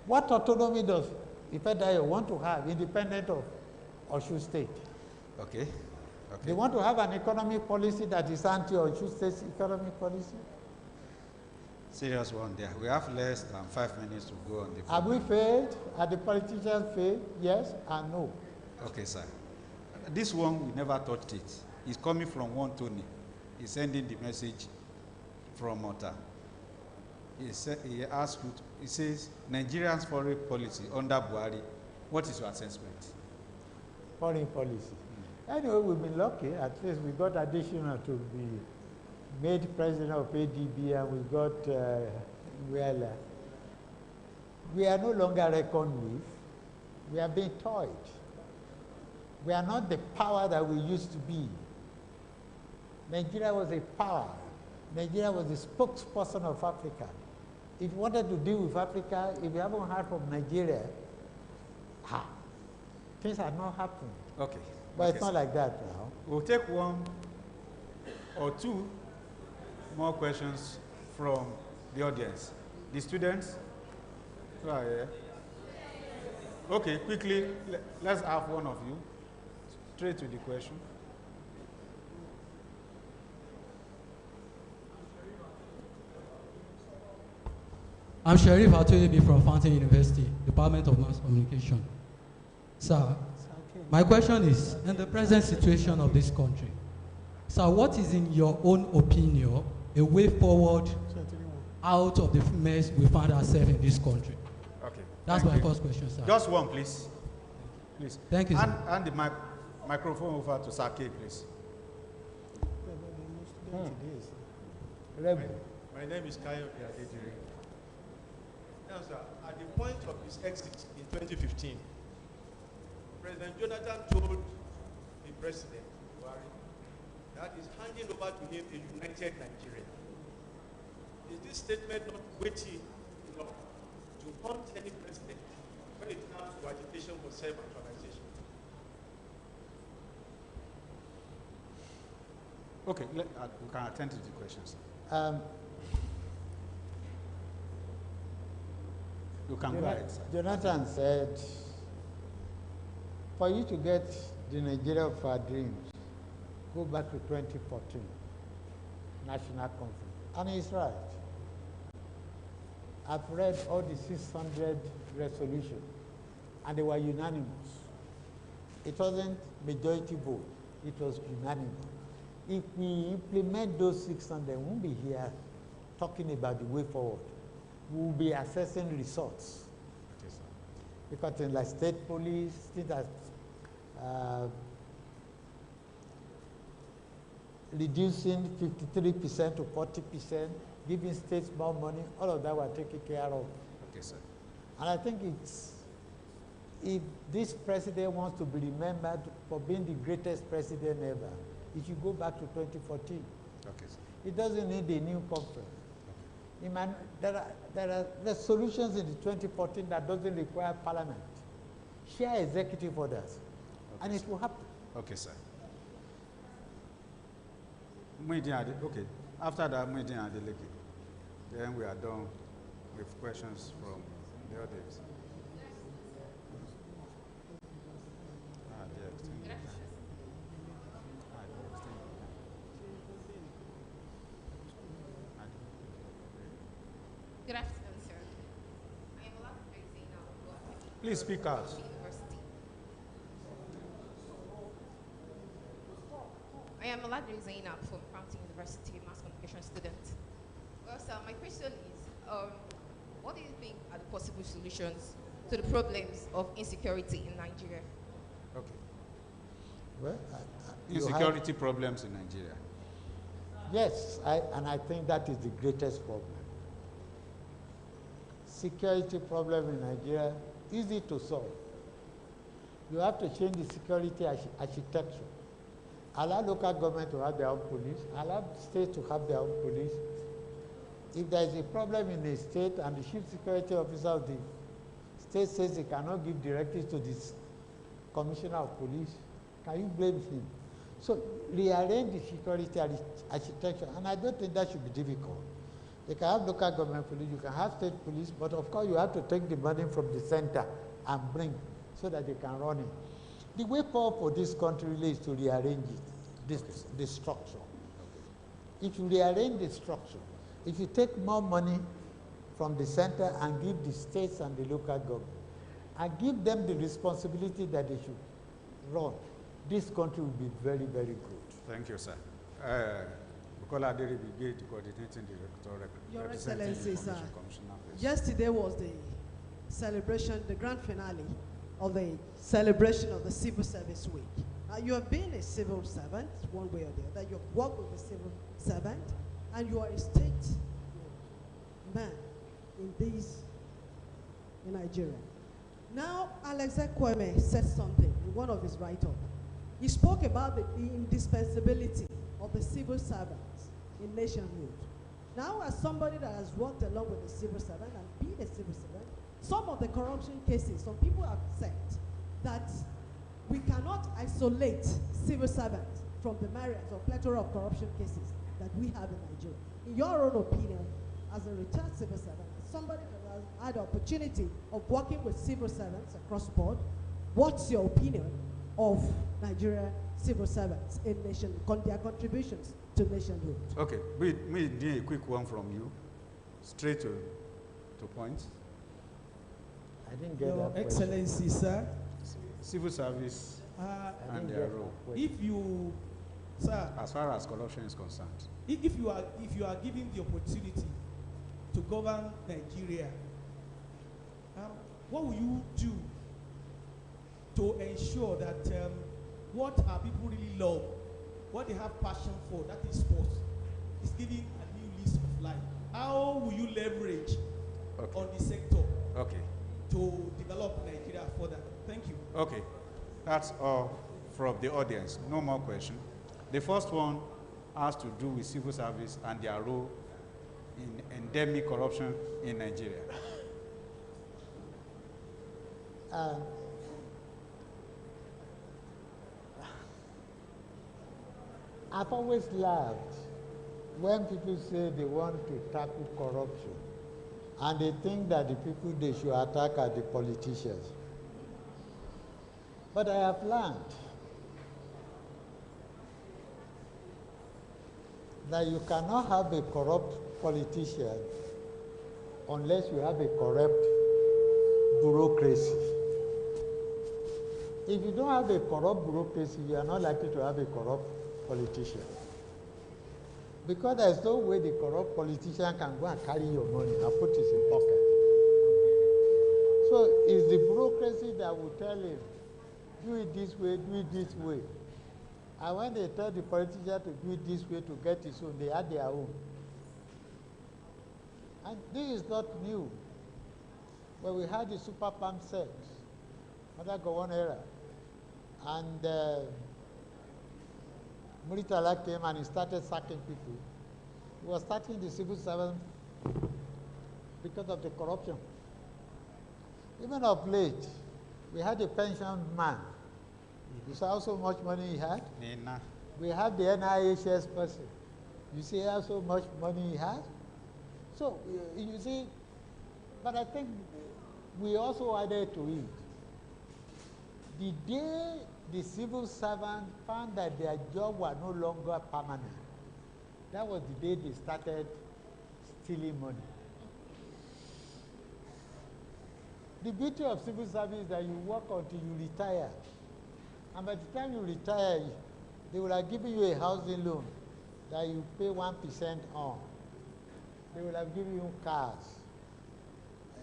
Speaker 2: What autonomy does the federal want to have independent of Osun State? Okay. Okay. They want to have an economic policy that is anti-Osun State's economic policy?
Speaker 1: Serious one there. We have less than 5 minutes to go on the phone.
Speaker 2: Have we failed? Have the politicians failed? Yes and no.
Speaker 1: Okay, sir. This one, we never touched it. It's coming from one Tony. is sending the message from Malta. He asks you, he says, Nigeria's foreign policy under Buhari, what is your assessment?
Speaker 2: Foreign policy. Anyway, we've been lucky. At least we got additional to be made president of ADB, and we got, we are no longer reckoned with. We are being toyed. We are not the power that we used to be. Nigeria was a power. Nigeria was the spokesperson of Africa. If you wanted to deal with Africa, if you haven't heard from Nigeria, things are not happening.
Speaker 1: Okay.
Speaker 2: But
Speaker 1: okay,
Speaker 2: it's not like that now.
Speaker 1: We'll take one or two more questions from the audience. The students who are here. Okay, quickly, let's have one of you. Straight to the question.
Speaker 9: I'm Sharif Atoyebi from Fountain University, Department of Mass Communication. Sir, my question is, in the present situation of this country, sir, what is in your own opinion a way forward out of the mess we find ourselves in this country?
Speaker 1: Okay.
Speaker 9: That's my first question, sir.
Speaker 1: Just one, please. Please.
Speaker 9: Thank you, sir.
Speaker 1: And the microphone over to Sake, please.
Speaker 10: My name is Kayo Piadejiri. Now, sir, at the point of his exit in 2015, President Jonathan told the president, Buhari, that he's handing over to him a united Nigeria. Is this statement not weighty enough to haunt any president when it comes to agitation for self-actualization?
Speaker 1: Okay, we can attend to the questions. You can go ahead, sir.
Speaker 2: Jonathan said, for you to get the Nigeria of our dreams, go back to 2014, National Conference. And he's right. I've read all the 600 resolutions, and they were unanimous. It wasn't majority vote, it was unanimous. If we implement those 600, we won't be here talking about the way forward. We will be assessing results.
Speaker 1: Okay, sir.
Speaker 2: Because in like state police, things that reducing 53% to 40%, giving states more money, all of that were taken care of.
Speaker 1: Okay, sir.
Speaker 2: And I think if this president wants to be remembered for being the greatest president ever, he should go back to 2014.
Speaker 1: Okay, sir.
Speaker 2: It doesn't need a new conference. There are solutions in the 2014 that doesn't require parliament. Share executive orders,
Speaker 1: Okay,
Speaker 2: and it
Speaker 1: sir.
Speaker 2: will happen.
Speaker 1: Okay, sir. Okay. After that, Muideen Adeleke. Then we are done with questions from the audience.
Speaker 11: Good afternoon, sir. I am Olafide.
Speaker 1: Please speak out.
Speaker 11: University. I am Olafide Zainab from Fountain University, mass communication student. Well, sir, my question is, what do you think are the possible solutions to the problems of insecurity in Nigeria?
Speaker 1: Okay.
Speaker 2: Well,
Speaker 1: Insecurity problems in Nigeria.
Speaker 2: yes, and I think that is the greatest problem. Security problem in Nigeria, easy to solve. You have to change the security architecture. Allow local government to have their own police, allow states to have their own police. If there is a problem in a state and the chief security officer of the state says he cannot give directives to the commissioner of police, can you blame him? So rearrange the security architecture, and I don't think that should be difficult. You can have local government police, you can have state police, but of course you have to take the money from the center and bring so that they can run it. The way forward for this country really is to rearrange it, the structure. If you rearrange the structure, if you take more money from the center and give the states and the local government, and give them the responsibility that they should run, this country will be very, very good.
Speaker 1: Thank you, sir. Bukola Aderi Brigade, coordinating director,
Speaker 12: Your
Speaker 1: representing
Speaker 12: Excellency,
Speaker 1: Information
Speaker 12: sir.
Speaker 1: Commissioner. Please.
Speaker 12: Yesterday was the celebration, the grand finale of the celebration of the Civil Service Week. Now, you have been a civil servant, one way or the other. You have worked with a civil servant, and you are a state man in Nigeria. Now, Alex Kwame said something in one of his write-ups. He spoke about the indispensability of the civil servants in nationhood. Now, as somebody that has worked along with a civil servant and been a civil servant, some of the corruption cases, some people have said that we cannot isolate civil servants from the myriads or plethora of corruption cases that we have in Nigeria. In your own opinion, as a retired civil servant, as somebody that has had the opportunity of working with civil servants across the board, what's your opinion of Nigeria civil servants in their contributions to nationhood?
Speaker 1: Okay, we need a quick one from you, straight to point.
Speaker 2: I didn't get
Speaker 3: Your
Speaker 2: that
Speaker 3: Excellency, sir.
Speaker 1: Civil service and their role,
Speaker 3: If you, sir,
Speaker 1: as far as corruption is concerned.
Speaker 3: if you are given the opportunity to govern Nigeria, what will you do to ensure that what our people really love, what they have passion for, that is sports, is giving a new lease of life? How will you leverage on the sector to develop Nigeria further? Thank you.
Speaker 1: Okay, that's all from the audience. No more question. The first one has to do with civil service and their role in endemic corruption in Nigeria.
Speaker 2: I've always laughed when people say they want to tackle corruption and they think that the people they should attack are the politicians. But I have learned that you cannot have a corrupt politician unless you have a corrupt bureaucracy. If you don't have a corrupt bureaucracy, you are not likely to have a corrupt politician. Because there's no way the corrupt politician can go and carry your money and put it in pocket. So it's the bureaucracy that will tell him, do it this way, do it this way. And when they tell the politician to do it this way to get his own, they add their own. And this is not new. When we had the super pump sets, under Gowon era, and Muritala came and he started sacking people. He was sacking the civil servants because of the corruption. Even of late, we had a pension man. You saw how so much money he had? We have the NIHS person. You see how so much money he has? So, you see, but I think we also added to it. The day the civil servants found that their job were no longer permanent, that was the day they started stealing money. The beauty of civil service is that you work until you retire. And by the time you retire, they will have given you a housing loan that you pay 1% on. They will have given you cars.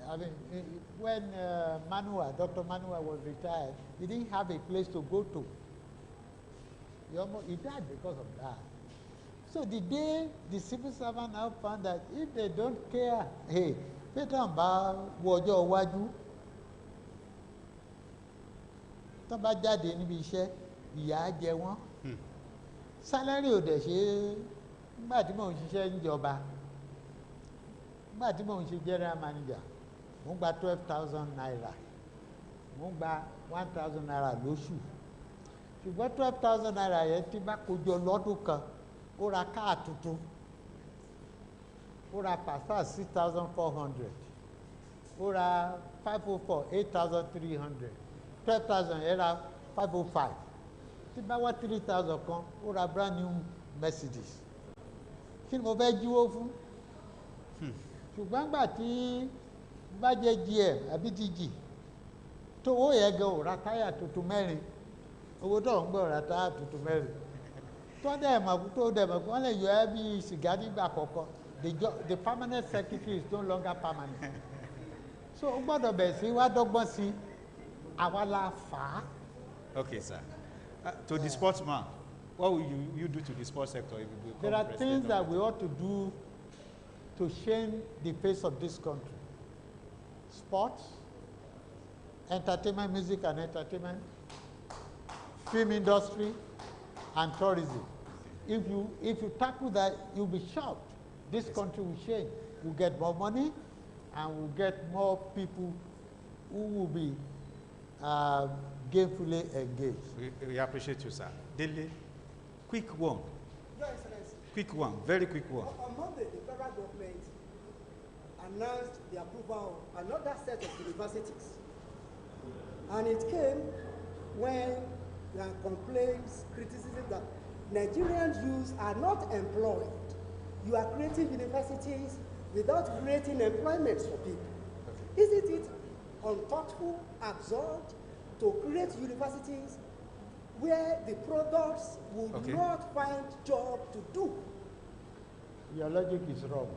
Speaker 2: I mean, when Dr. Manua was retired, he didn't have a place to go to. He died because of that. So the day the civil servant now found that if they don't care, hey, Peter Mba wojo waju, tó bá jáde níbi iṣẹ́, ìyà á jẹ wọ́n. Salary ò dẹ̀ ṣe nígbà tí mò ń ṣiṣẹ́ níjọba, nígbà tí mò ń ṣe general manager, mò ń gba 12,000 naira, mò ń gba 1,000 naira lóṣù. Ṣùgbọ́n 12,000 naira yẹn tí bá kójọ lọ́dún kan, ó ra káà tuntun, ó ra Passat 6,400, ó ra 504 8,300, 12,000 yẹn ra 505. Tí bá wá 3,000 kan, ó ra brand new Mercedes. Kí ni mo fẹ́ jíwó fún? Ṣùgbọ́n gbà tí bá jẹ́ GM àbí DG, tó owó yẹn gan ò ra táyà tuntun mẹ́rin, owó tó ń gbọ́ ra táyà tuntun mẹ́rin. The permanent secretary is no longer permanent. So, gbọ́dọ̀ bẹ̀ sí wá dọ́gbọ́n sí àwa la fà á.
Speaker 1: Okay, sir. To the sportsman, what will you do to the sports sector if you become
Speaker 2: There are
Speaker 1: president
Speaker 2: things
Speaker 1: of
Speaker 2: that
Speaker 1: it?
Speaker 2: we ought to do to change the face of this country. Sports, entertainment, music and entertainment, film industry, and tourism. If you tackle that, you'll be shocked. This country will change. We'll get more money, and we'll get more people who will be gainfully engaged.
Speaker 1: We appreciate you, sir. Dele, quick one.
Speaker 4: Your Excellency.
Speaker 1: Quick one, very quick one.
Speaker 4: On Monday, the federal government announced the approval of another set of universities. And it came when there are complaints, criticism that Nigerian youths are not employed. You are creating universities without creating employment for people. Okay. Isn't it unthoughtful, absurd to create universities where the products will
Speaker 1: okay.
Speaker 4: not find job to do?
Speaker 2: Your logic is wrong.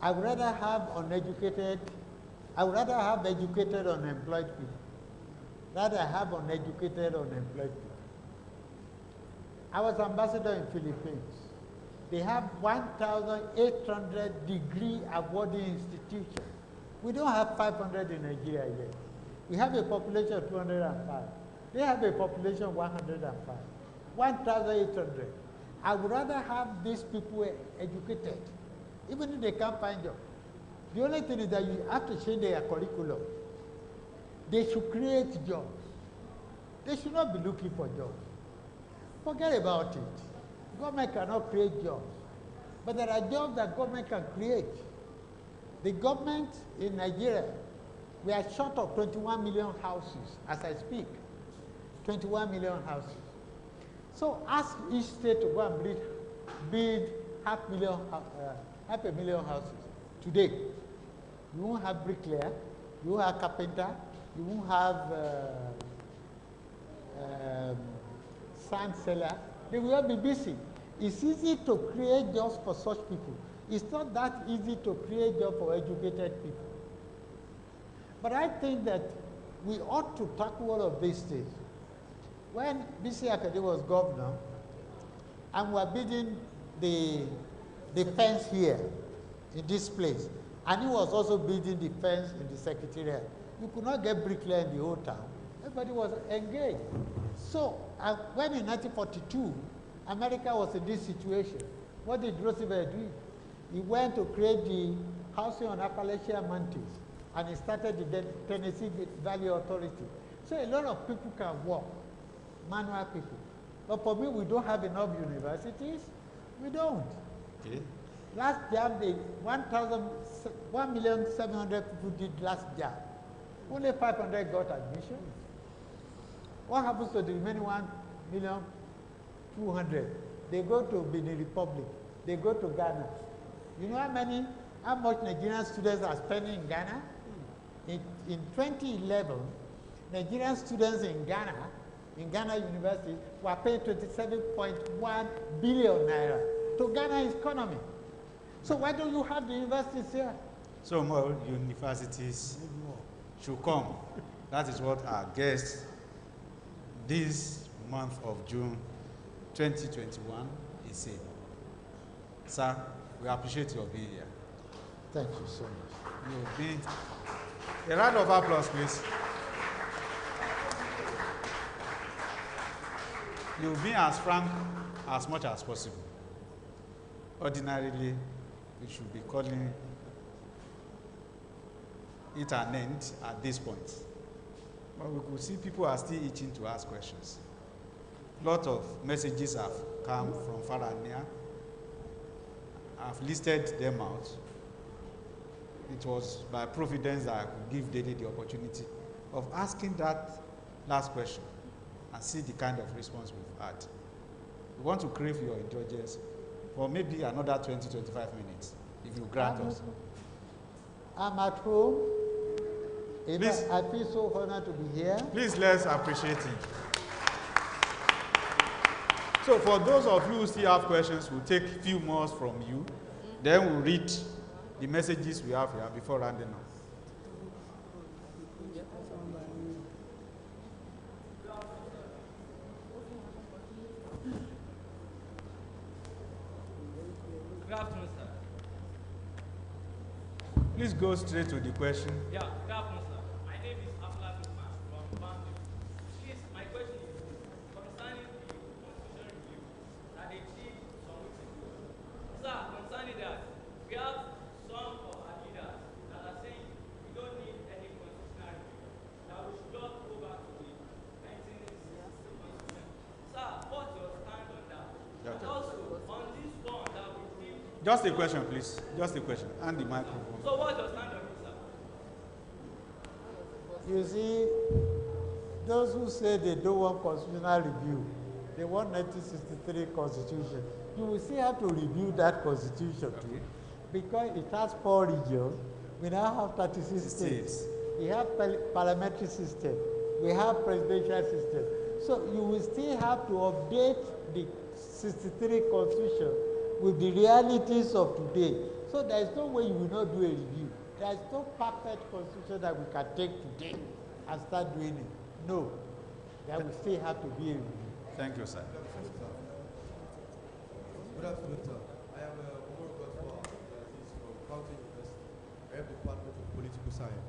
Speaker 2: I would rather have educated unemployed people. Rather have uneducated unemployed people. I was ambassador in Philippines. They have 1,800 degree awarding institutions. We don't have 500 in Nigeria yet. We have a population of 205. They have a population of 105. 1,800. I would rather have these people educated, even if they can't find jobs. The only thing is that you have to change their curriculum. They should create jobs. They should not be looking for jobs. Forget about it. Government cannot create jobs. But there are jobs that government can create. The government in Nigeria, we are short of 21 million houses as I speak. 21 million houses. So ask each state to go and build half a million houses. Today, you won't have bricklayer, you won't have carpenter, you won't have sand seller. They will all be busy. It's easy to create jobs for such people. It's not that easy to create jobs for educated people. But I think that we ought to tackle all of these things. When BC Akade was governor, and we were building the fence here, in this place, and he was also building the fence in the secretariat, you could not get bricklayer in the whole town. Everybody was engaged. So, when in 1942, America was in this situation, what did Roosevelt do? He went to create the housing on Appalachian Mountains, and he started the Tennessee Valley Authority. So a lot of people can work, manual people. But for me, we don't have enough universities. We don't.
Speaker 1: Okay.
Speaker 2: Last jam, 1,700,000 people did last jam. Only 500 got admission. What happens to the remaining 1,200,000? They go to Benin Republic. They go to Ghana. You know how much Nigerian students are spending in Ghana? In 2011, Nigerian students in Ghana University, were paying 27.1 billion naira to Ghana economy. So why don't you have the universities here?
Speaker 1: So more universities should come. That is what our guest this month of June 2021 is saying. Sir, we appreciate your being here.
Speaker 2: Thank you so much.
Speaker 1: You've been a round of applause, please. You've been as frank as much as possible. Ordinarily, we should be calling it an end at this point. But we could see people are still itching to ask questions. A lot of messages have come from far and near. I've listed them out. It was by providence that I could give Dede the opportunity of asking that last question and see the kind of response we've had. We want to crave your indulgence for maybe another 20-25 minutes, if you grant us.
Speaker 2: I'm at home.
Speaker 1: Please,
Speaker 2: I feel so honored to be here.
Speaker 1: Please, let's appreciate him. So for those of you who still have questions, we'll take a few more from you. Then we'll read the messages we have here before rounding up.
Speaker 13: Good afternoon, sir.
Speaker 1: Please go straight to the question.
Speaker 13: Yeah, good afternoon, sir. My name is Abdullah Lukman from Farounbi. Please, my question is concerning the constitutional review that they did some weeks ago. Sir, concerning that, we have some of our leaders that are saying we don't need any constitutional review, that we should just go back to the 1960 constitution. Sir, what's your stand on that?
Speaker 1: Yeah.
Speaker 13: And also, on this one that we did.
Speaker 1: Just a question, please. Just a question. And the microphone.
Speaker 13: So what's your stand on it, sir?
Speaker 2: You see, those who say they don't want constitutional review, they want 1963 constitution. You will still have to review that constitution too, because it has 4 regions. We now have 36 states. We have parliamentary system. We have presidential system. So you will still have to update the 63 constitution with the realities of today. So there is no way you will not do a review. There is no perfect constitution that we can take today and start doing it. No. There will still have to be a review.
Speaker 1: Thank you, sir.
Speaker 10: Good afternoon, sir. I am Omar Godfrey from Fountain University. I am the Department of Political Science.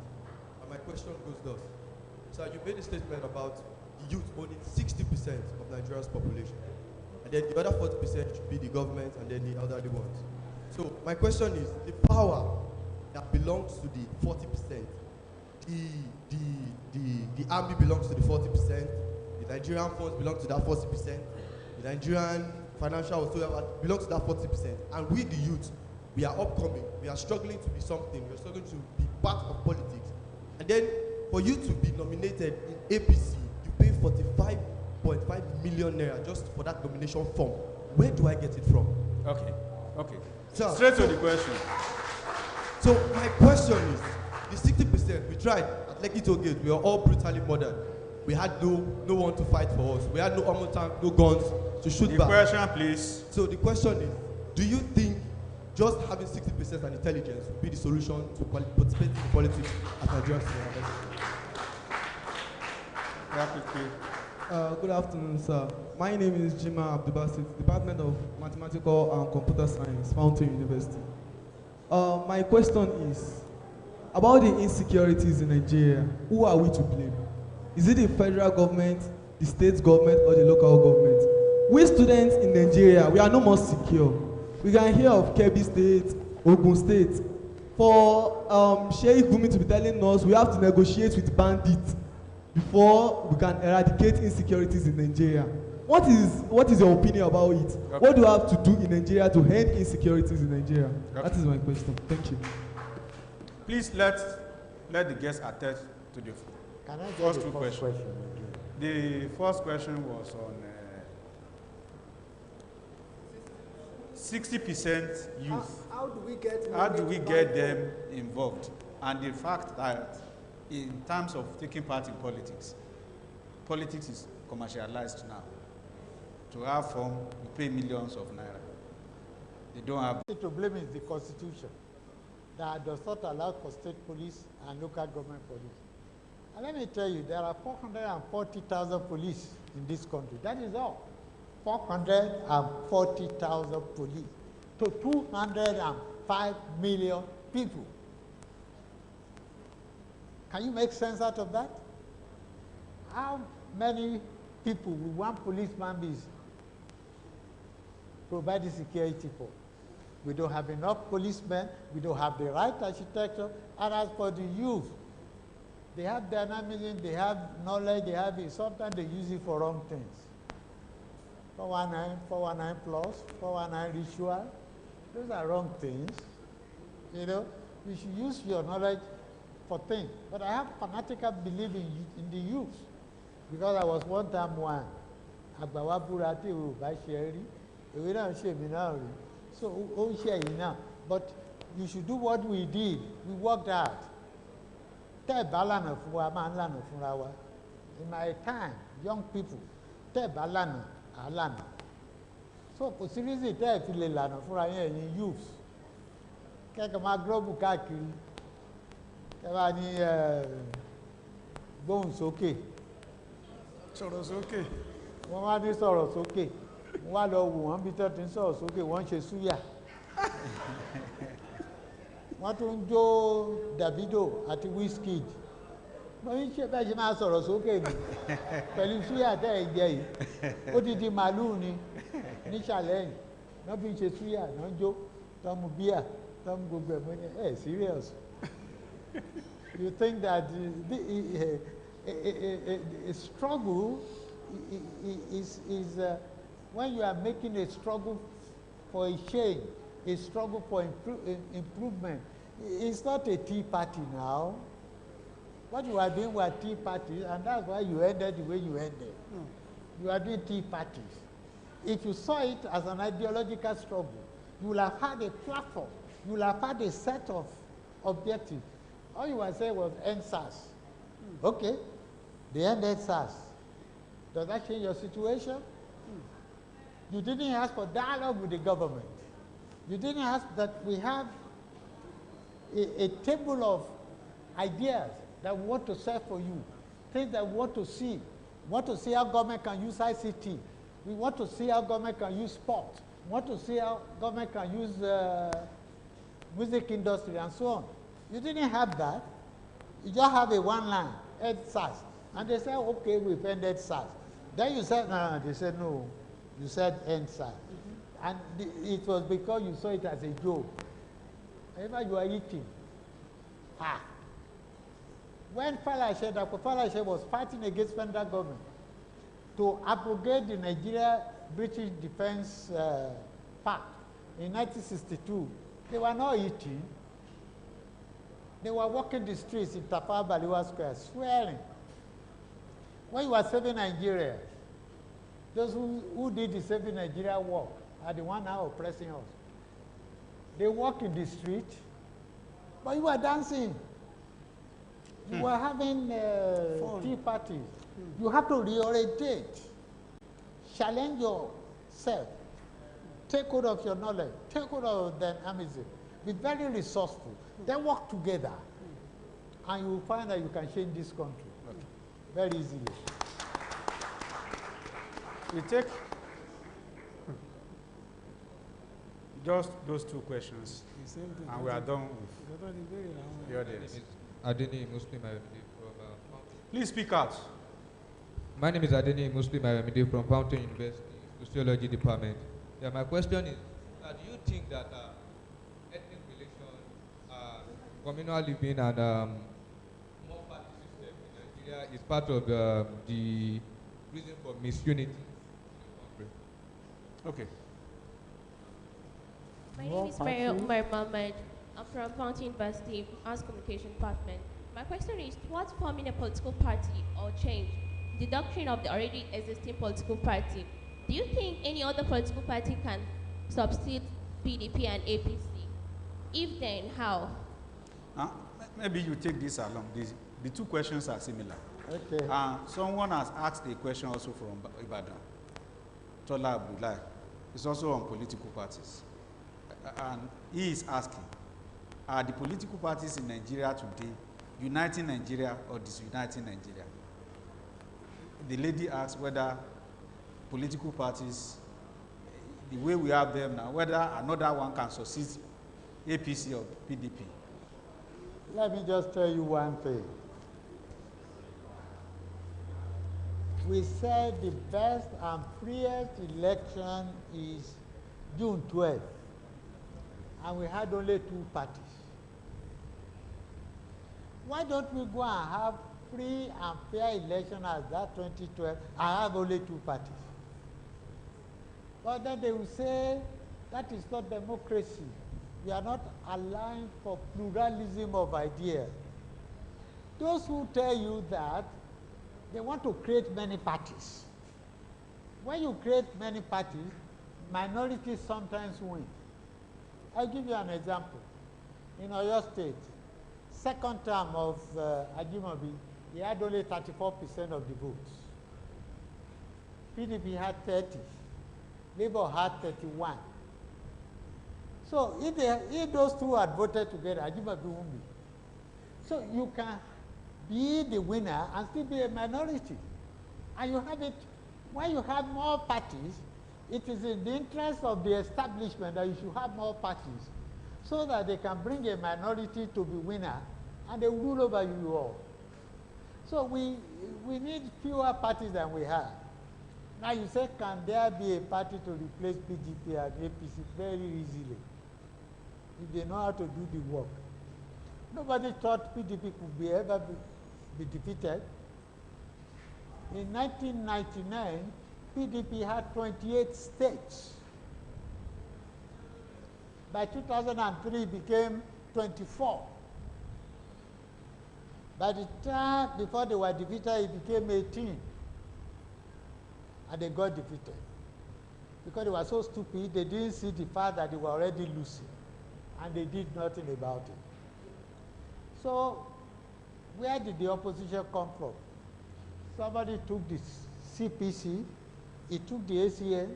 Speaker 10: And my question goes thus. Sir, you made a statement about the youth owning 60% of Nigeria's population. And then the other 40% should be the government and then the elderly ones. So my question is, the power that belongs to the 40%, the army belongs to the 40%, the Nigerian funds belong to that 40%, the Nigerian financial whatsoever belongs to that 40%. And we, the youth, we are upcoming, we are struggling to be something, we are struggling to be part of politics. And then for you to be nominated in APC, you pay 45.5 million naira just for that nomination form. Where do I get it from?
Speaker 1: Okay. Okay.
Speaker 10: Sir,
Speaker 1: straight to the question.
Speaker 10: So my question is, the 60%, we tried at Lekki Tollgate, we were all brutally murdered. We had no one to fight for us. We had no armor tank, no guns to shoot back.
Speaker 1: The question, please.
Speaker 10: So the question is, do you think just having 60% and intelligence would be the solution to participate in politics at Nigerian State?
Speaker 14: Good afternoon, sir. My name is Jima Abdubasit, Department of Mathematical and Computer Science, Fountain University. My question is about the insecurities in Nigeria. Who are we to blame? Is it the federal government, the state government, or the local government? We students in Nigeria, we are no more secure. We can hear of Kebbi State, Ogun State. For Sheikh Gumi to be telling us we have to negotiate with bandits before we can eradicate insecurities in Nigeria. What is your opinion about it? Okay. What do you have to do in Nigeria to end insecurities in Nigeria? Okay. That is my question. Thank you.
Speaker 1: Please let the guests attend to the first two questions. The first question was on 60% youth.
Speaker 4: How do we get
Speaker 1: them involved? And the fact that in terms of taking part in politics, politics is commercialized now. To have fun, you pay millions of naira. They don't have.
Speaker 2: To blame is the constitution that does not allow for state police and local government police. And let me tell you, there are 440,000 police in this country. That is all. 440,000 police to 205 million people. Can you make sense out of that? How many people will one policeman be providing security for? We don't have enough policemen, we don't have the right architecture, and as for the youth, they have dynamism, they have knowledge, they have it. Sometimes they use it for wrong things. 419, 419 plus, 419 ritual, those are wrong things. You know, you should use your knowledge for things. But I have fanatical belief in the youth. Because I was one time one. Agbawa burati u ba sheri. We don't share me now. So we share you now. But you should do what we did. We worked hard. In my time, young people, alana. So kò sí reason tẹ́ ẹ̀ fi lè lànà fúnra yín ẹ̀yin youths. Kẹ́kọ̀ọ́ máa gírọ́bù káàkiri. Kẹ́ bá ní gbóhùn sókè.
Speaker 3: Sọ̀rọ̀ sókè.
Speaker 2: Wọ́n wá ní sọ̀rọ̀ sókè. Wọ́n wá lọ wò wọ́n bí tó ti ń sọ̀rọ̀ sókè wọ́n ń ṣe súyà. Wọ́n tún ń jó Davido àti Wizkid. Wọ́n ń ṣe bẹ́ẹ̀ ṣe máa sọ̀rọ̀ sókè ni pẹ̀lú súyà tẹ́ ẹ̀ jẹ yìí. Ó ti di màálù ni ní challenge. Wọ́n fi ń ṣe súyà wọ́n ń jó tọ́mù bíà tọ́mù gbogbo ẹ̀ mọ́ ní ẹ̀ serious. You think that a struggle is when you are making a struggle for a change, a struggle for improvement. It's not a tea party now. What you are doing were tea parties, and that's why you ended the way you ended. You are doing tea parties. If you saw it as an ideological struggle, you will have had a platform. You will have had a set of objectives. All you were saying was end SARS. Okay, they ended SARS. Does that change your situation? You didn't ask for dialogue with the government. You didn't ask that we have a table of ideas that we want to set for you, things that we want to see. We want to see how government can use ICT. We want to see how government can use sport. We want to see how government can use music industry and so on. You didn't have that. You just have a one line, end SARS. And they said, okay, we've ended SARS. Then you said, no. They said, no. You said end SARS. And it was because you saw it as a joke. Whenever you are eating, when Dr. Falashe was fighting against federal government to abrogate the Nigeria-British Defense Pact in 1962, they were not eating. They were walking the streets in Tafawa Balewa Square, swearing. When you were saving Nigeria, those who did the saving Nigeria work are the ones now oppressing us. They walk in the street, but you were dancing. You were having tea parties. You have to reorientate, challenge yourself, take hold of your knowledge, take hold of dynamism, be very resourceful, then work together, and you will find that you can change this country very easily.
Speaker 1: We take just those two questions, and we are done with the audience.
Speaker 15: Adeni Muslim Ayomide from
Speaker 1: Please speak out.
Speaker 15: My name is Adeni Muslim Ayomide from Fountain University, Sociology Department. Yeah, my question is, do you think that ethnic relations, communal living, and more party system in Nigeria is part of the reason for misunity in the country?
Speaker 1: Okay.
Speaker 16: My name is Umar Mohammed. I'm from Fountain University, Mass Communication Department. My question is, towards forming a political party or change the doctrine of the already existing political party, do you think any other political party can substitute PDP and APC? If then, how?
Speaker 1: Maybe you take this along. The two questions are similar.
Speaker 2: Okay.
Speaker 1: Someone has asked a question also from Ibadan. Tola Abdullah. It's also on political parties. And he is asking, are the political parties in Nigeria today uniting Nigeria or disuniting Nigeria? The lady asked whether political parties, the way we have them now, whether another one can succeed APC or PDP.
Speaker 2: Let me just tell you one thing. We said the best and freest election is June 12th, and we had only 2 parties. Why don't we go and have free and fair election as that 2012 and have only 2 parties? But then they will say that is not democracy. We are not allowing for pluralism of ideas. Those who tell you that, they want to create many parties. When you create many parties, minorities sometimes win. I'll give you an example. In Oyo State, second term of Ajimobi, he had only 34% of the votes. PDP had 30. Labour had 31. So if those two had voted together, Ajimabi won't be. So you can be the winner and still be a minority. And you have it, when you have more parties, it is in the interest of the establishment that you should have more parties so that they can bring a minority to be winner and they rule over you all. So we need fewer parties than we have. Now you say, can there be a party to replace PDP and APC? Very easily, if they know how to do the work. Nobody thought PDP could ever be defeated. In 1999, PDP had 28 states. By 2003, it became 24. By the time before they were defeated, it became 18. And they got defeated. Because they were so stupid, they didn't see the fact that they were already losing. And they did nothing about it. So, where did the opposition come from? Somebody took the CPC, he took the ACN,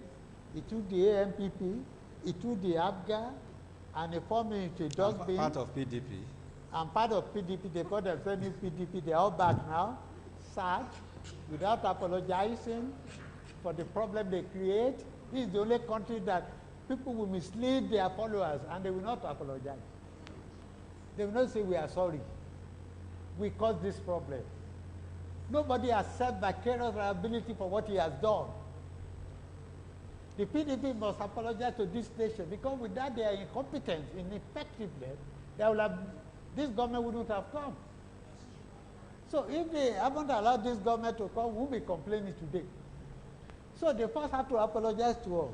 Speaker 2: he took the AMPP, he took the ABGA, and he formed it into a dustbin.
Speaker 1: Part of PDP.
Speaker 2: And part of PDP, they call themselves new PDP, they're all back now, sad, without apologizing for the problem they create. This is the only country that people will mislead their followers and they will not apologize. They will not say, we are sorry. We caused this problem. Nobody accepts vicarious liability for what he has done. The PDP must apologize to this nation because without their incompetence, ineffectiveness, this government wouldn't have come. So if they haven't allowed this government to come, we'll be complaining today. So they first have to apologize to us.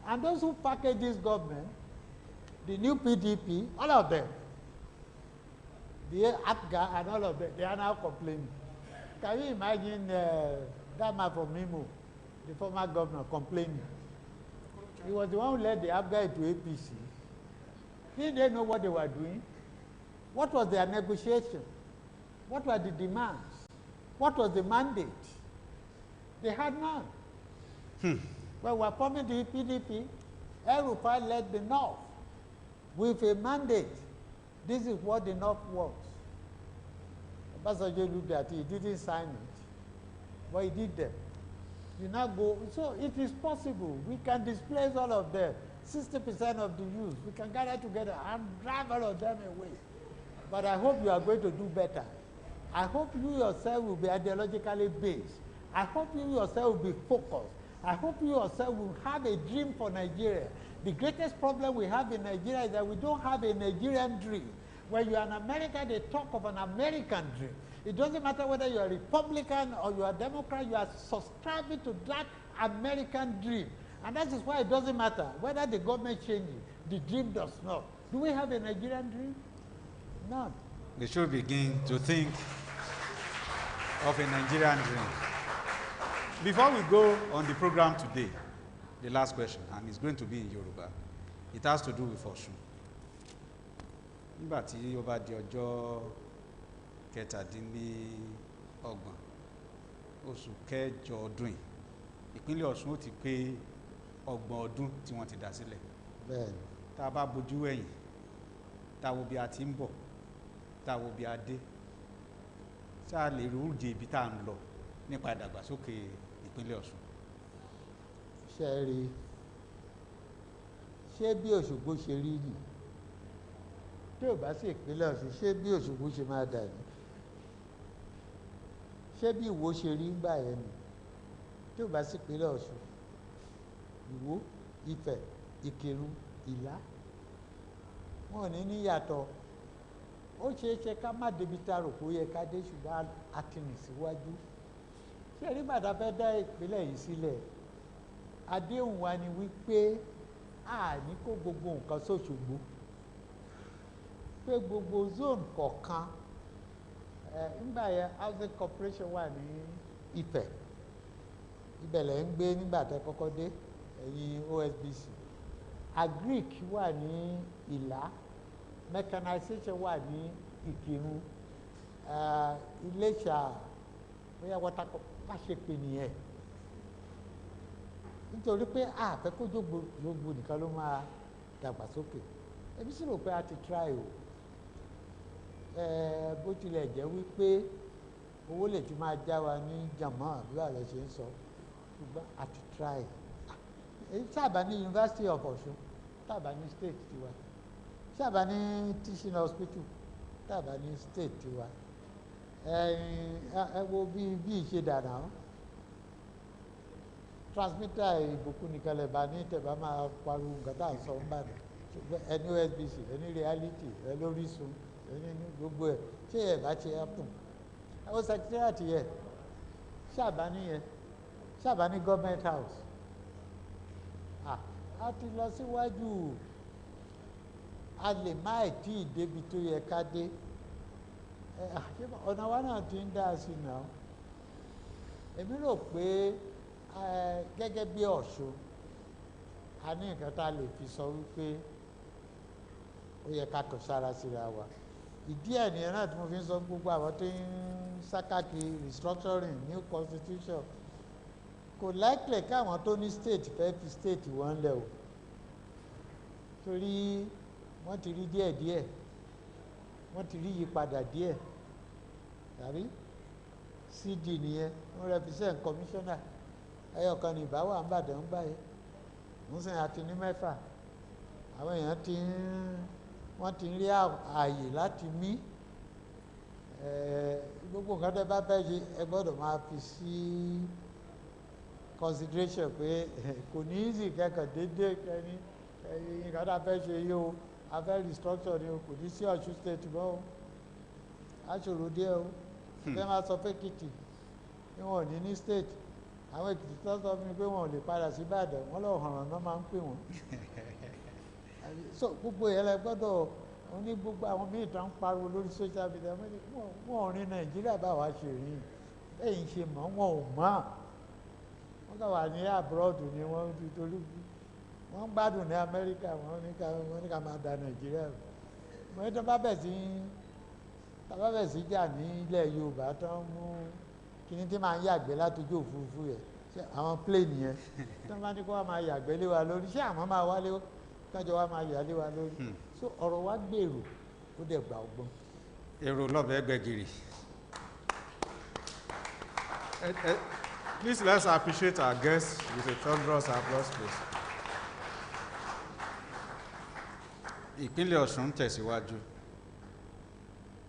Speaker 2: And those who package this government, the new PDP, all of them, the APGA and all of them, they are now complaining. Can you imagine that man from Mimo, the former governor, complaining? He was the one who led the APGA into APC. Didn't they know what they were doing? What was their negotiation? What were the demands? What was the mandate? They had none. When we were forming the PDP, El-Rufai led the North with a mandate. This is what the North wants. Obasanjo looked at it, he didn't sign it, but he did them. You now go, so it is possible. We can displace all of them, 60% of the youth. We can gather together and drive all of them away. But I hope you are going to do better. I hope you yourself will be ideologically based. I hope you yourself will be focused. I hope you yourself will have a dream for Nigeria. The greatest problem we have in Nigeria is that we don't have a Nigerian dream. When you are an American, they talk of an American dream. It doesn't matter whether you are Republican or you are Democrat, you are subscribing to that American dream. And that is why it doesn't matter whether the government changes, the dream does not. Do we have a Nigerian dream? None.
Speaker 1: We should begin to think of a Nigerian dream. Before we go on the program today, the last question, and it's going to be in Yoruba. It has to do with Osun. Nígbà tí ó bá di ọjọ́ kẹtàdínlọ́gbọ̀n oṣù kẹjọ ọdún yìí, ìpínlẹ̀ Ọ̀ṣun ó ti pé 30 ọdún tí wọ́n ti dá sílẹ̀.
Speaker 2: Bẹ́ẹ̀ni.
Speaker 1: Tá a bá bojú ẹ̀yìn, tá a wo bí a ti ń bọ̀, tá a wo bí a dé, ṣá lè rí oúnjẹ ibi tá a ń lọ nípa ìdàgbàsókè ìpínlẹ̀ Ọ̀ṣun.
Speaker 2: Ṣé rí, ṣé bí Òṣogbo ṣe rí nì? Tí ò bá sí ìpínlẹ̀ Ọ̀ṣun, ṣé bí Òṣogbo ṣe máa dà ní? Ṣé bí Ìwó ṣe rí ń gbà yẹn nì? Tí ò bá sí ìpínlẹ̀ Ọ̀ṣun, Ìwó, Ifẹ̀, Ìkìrun, Ìlá, wọn ò ní níyàtọ̀. Ó ṣeé ṣe ká má débi tá a rò pé ó yẹ ká dé, ṣùgbọ́n a ti rìn síwájú. Ṣé rí bàtà fẹ́ dá ìpínlẹ̀ yìí sílẹ̀? Àdéhùn wa ni wípé a ní kó gbogbo nǹkan s'Òṣogbo, pé gbogbo zone kọ̀ọ̀kan nígbà yẹn housing corporation wà ní Ifẹ̀, ibẹ̀ lẹ̀ ń gbé nígbà tẹ́ kọ́kọ́ dé ẹ̀yìn OSBC, agric wà ní Ìlá, mechanization wà ní Ìkìrun, Iléṣà, bóyá wọ́tàkọ̀ má ṣe pè nìyẹn. nítorí pé àfẹ́ kó jogbo nìkan ló máa dàgbàsókè èmi sì rò pé a ti try o bó tilẹ̀ jẹ́ wípé owó lè ti máa já wa ní jàmọ́ bí wàá lè ṣe ń sọ ṣùgbọ́n a ti try èyí sábà ní University of Ọ̀ṣun sábà ní state tiwa sábà ní teaching hospital sábà ní state tiwa ẹ wo bí ìṣe dànù àwọn transmitter ìbùkún nìkan lè bá ní tẹ̀bá máa pariwo nǹkan tá à ń sọ ń bàdàn ṣùgbọ́n ẹni OSBC ẹni reality ẹni Orísun ẹni gbogbo ẹ̀ ṣé ẹ̀ bá ṣe ẹ̀pùn àwọn secretariat yẹ ṣàbá nìyẹn ṣàbá ní government house a ti lọ síwájú a lè má tí ì débi tó yẹ ká dé ọ̀nà wa náà ti ń dá sí náà èmi rò pé gẹ́gẹ́ bí Ọ̀ṣun a ní nǹkan tá a lè fi sọ wípé ó yẹ ká kàn sára síra wa ìdí ẹ̀ nìyẹn náà tí mo fi ń sọ gbogbo àwọn tó ń sákàkì restructuring new constitution kò likely káwọn tó ní state fẹ́ fi state wọn lẹ̀ o torí wọ́n ti rí díẹ̀díẹ̀ wọ́n ti rí yípadà díẹ̀ tàbí CD nìyẹn wọ́n represent commissioner ẹyọkan ní ìbáwá ń bàdàn ń báyìí ń sìn àti ní mẹ́fà àwọn èèyàn wọ́n ti ń rí ààyè láti mí gbogbo nǹkan tẹ́ bá fẹ́ ṣe ẹ gbọ́dọ̀ máa fi sí consideration pé kò ní easy kẹ́kọ̀ọ́ déédéé kẹ́ni nǹkan tá a fẹ́ ṣe yìí o a fẹ́ restructure ni o kò ní sí Ọ̀ṣun state mọ́ o aṣòro díẹ̀ o fẹ́ máa sọ pé Èkìtì ni wọn ò ní state àwọn Èkìtì tó sọ fún mi pé wọn ò lè padà sí Ìbàdàn wọn lọ hànràn náà máa ń pè wọn so gbogbo yẹn lẹ gbọ́dọ̀ wọn ní gbogbo àwọn míì tó ń pariwo lórí social media wọn ò rin Nàìjíríà báwa ṣe rí bẹ́ẹ̀ ń ṣe mọ́ wọn ò mọ́ wọn kà wà ní abroad ni wọ́n ti torí wọ́n gbádùn ní Amẹ́ríkà wọ́n ní ká máa da Nàìjíríà mo ní tó bá bẹ̀ sí jà ní ilẹ̀ Yorùbá tó ń mú kíní tí máa ń yàgbẹ́ látọjú òfurufú yẹn àwọn plane yẹn tó bá ní kó wá máa yàgbẹ́ lé wa lórí ṣé àwọn máa wálé kájọ wa máa yà lé wa lórí so ọ̀rọ̀ wa gbèrò ó dẹ̀ gbà ọgbọ́n.
Speaker 1: èrò lọ́bẹ̀ẹ́ gbẹ̀gìrì. Please let's appreciate our guests with a thunderous applause, please. Ìpínlẹ̀ Ọ̀ṣun tẹ̀síwájú,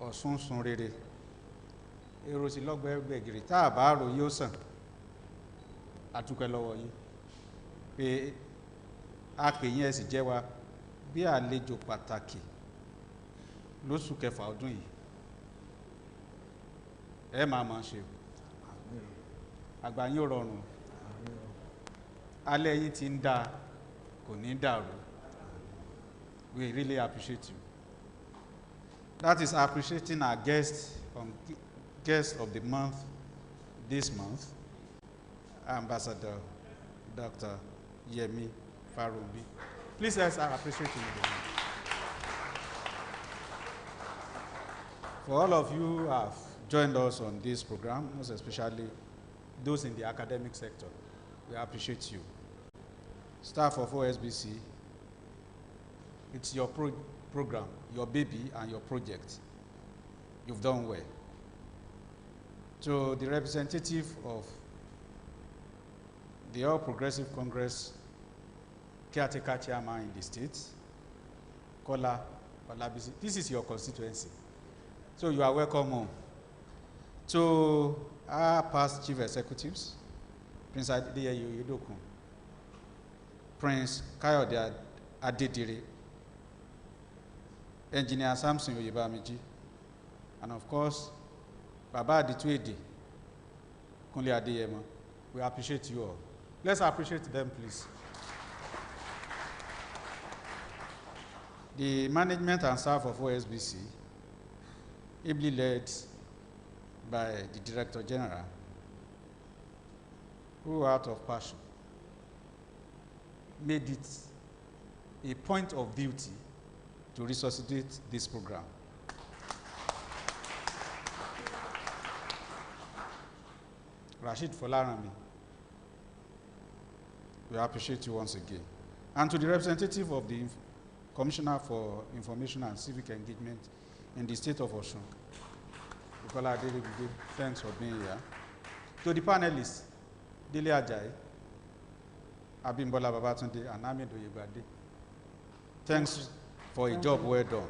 Speaker 1: Ọ̀ṣun sun rere, èrò sí lọ́gbẹ̀ẹ́ gbẹ̀gìrì tá a bá rò yóò sàn, àtúpẹ́ lọ́wọ́ yín pé a pè yín ẹ sì jẹ́ wa bí àlejò pàtàkì lóṣù kẹfà ọdún yìí ẹ máa ṣe àgbà yín ò rọrùn alẹ́ yín ti ń dáa kò ní dàrú. We really appreciate you. That is appreciating our guest of the month this month, Ambassador Dr. Yemi Farounbi. Please let's appreciate him. For all of you who have joined us on this program, most especially those in the academic sector, we appreciate you. Staff of OSBC, it's your program, your baby, and your project. You've done well. To the representative of the All Progressive Congress caretaker chairman in the state, Kola Olabisi, this is your constituency. So you are welcome home. To our past chief executives, Prince Adeyeye Oyedokun, Prince Kayode Adedire, Engineer Samson Oyebamiji, and of course, Baba Adituede, Kunle Adeyemo. We appreciate you all. Let's appreciate them, please. The management and staff of OSBC, ably led by the Director General, who out of passion made it a point of duty to resuscitate this program. Rashid Folarami, we appreciate you once again. And to the representative of the Commissioner for Information and Civic Engagement in the state of Osun, Bukola Adelebide, thanks for being here. To the panelists, Dele Ajayi, Abimbola Babatunde, and Ahmed Oyegbade, thanks for a job well done.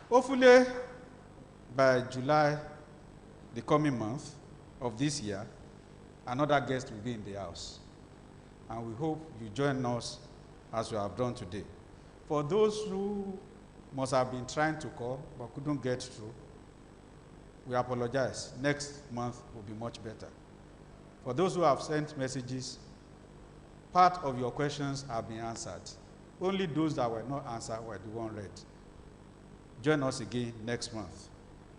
Speaker 1: Hopefully, by July, the coming month of this year, another guest will be in the house. And we hope you join us as we have done today. For those who must have been trying to call but couldn't get through, we apologize. Next month will be much better. For those who have sent messages, part of your questions have been answered. Only those that were not answered were the one read. Join us again next month.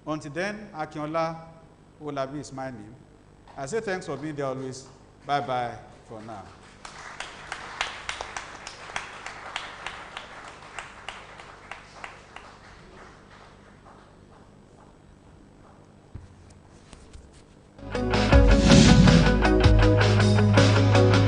Speaker 1: Until then, Akinola Olabi is my name. I say thanks for being there always. Bye-bye for now.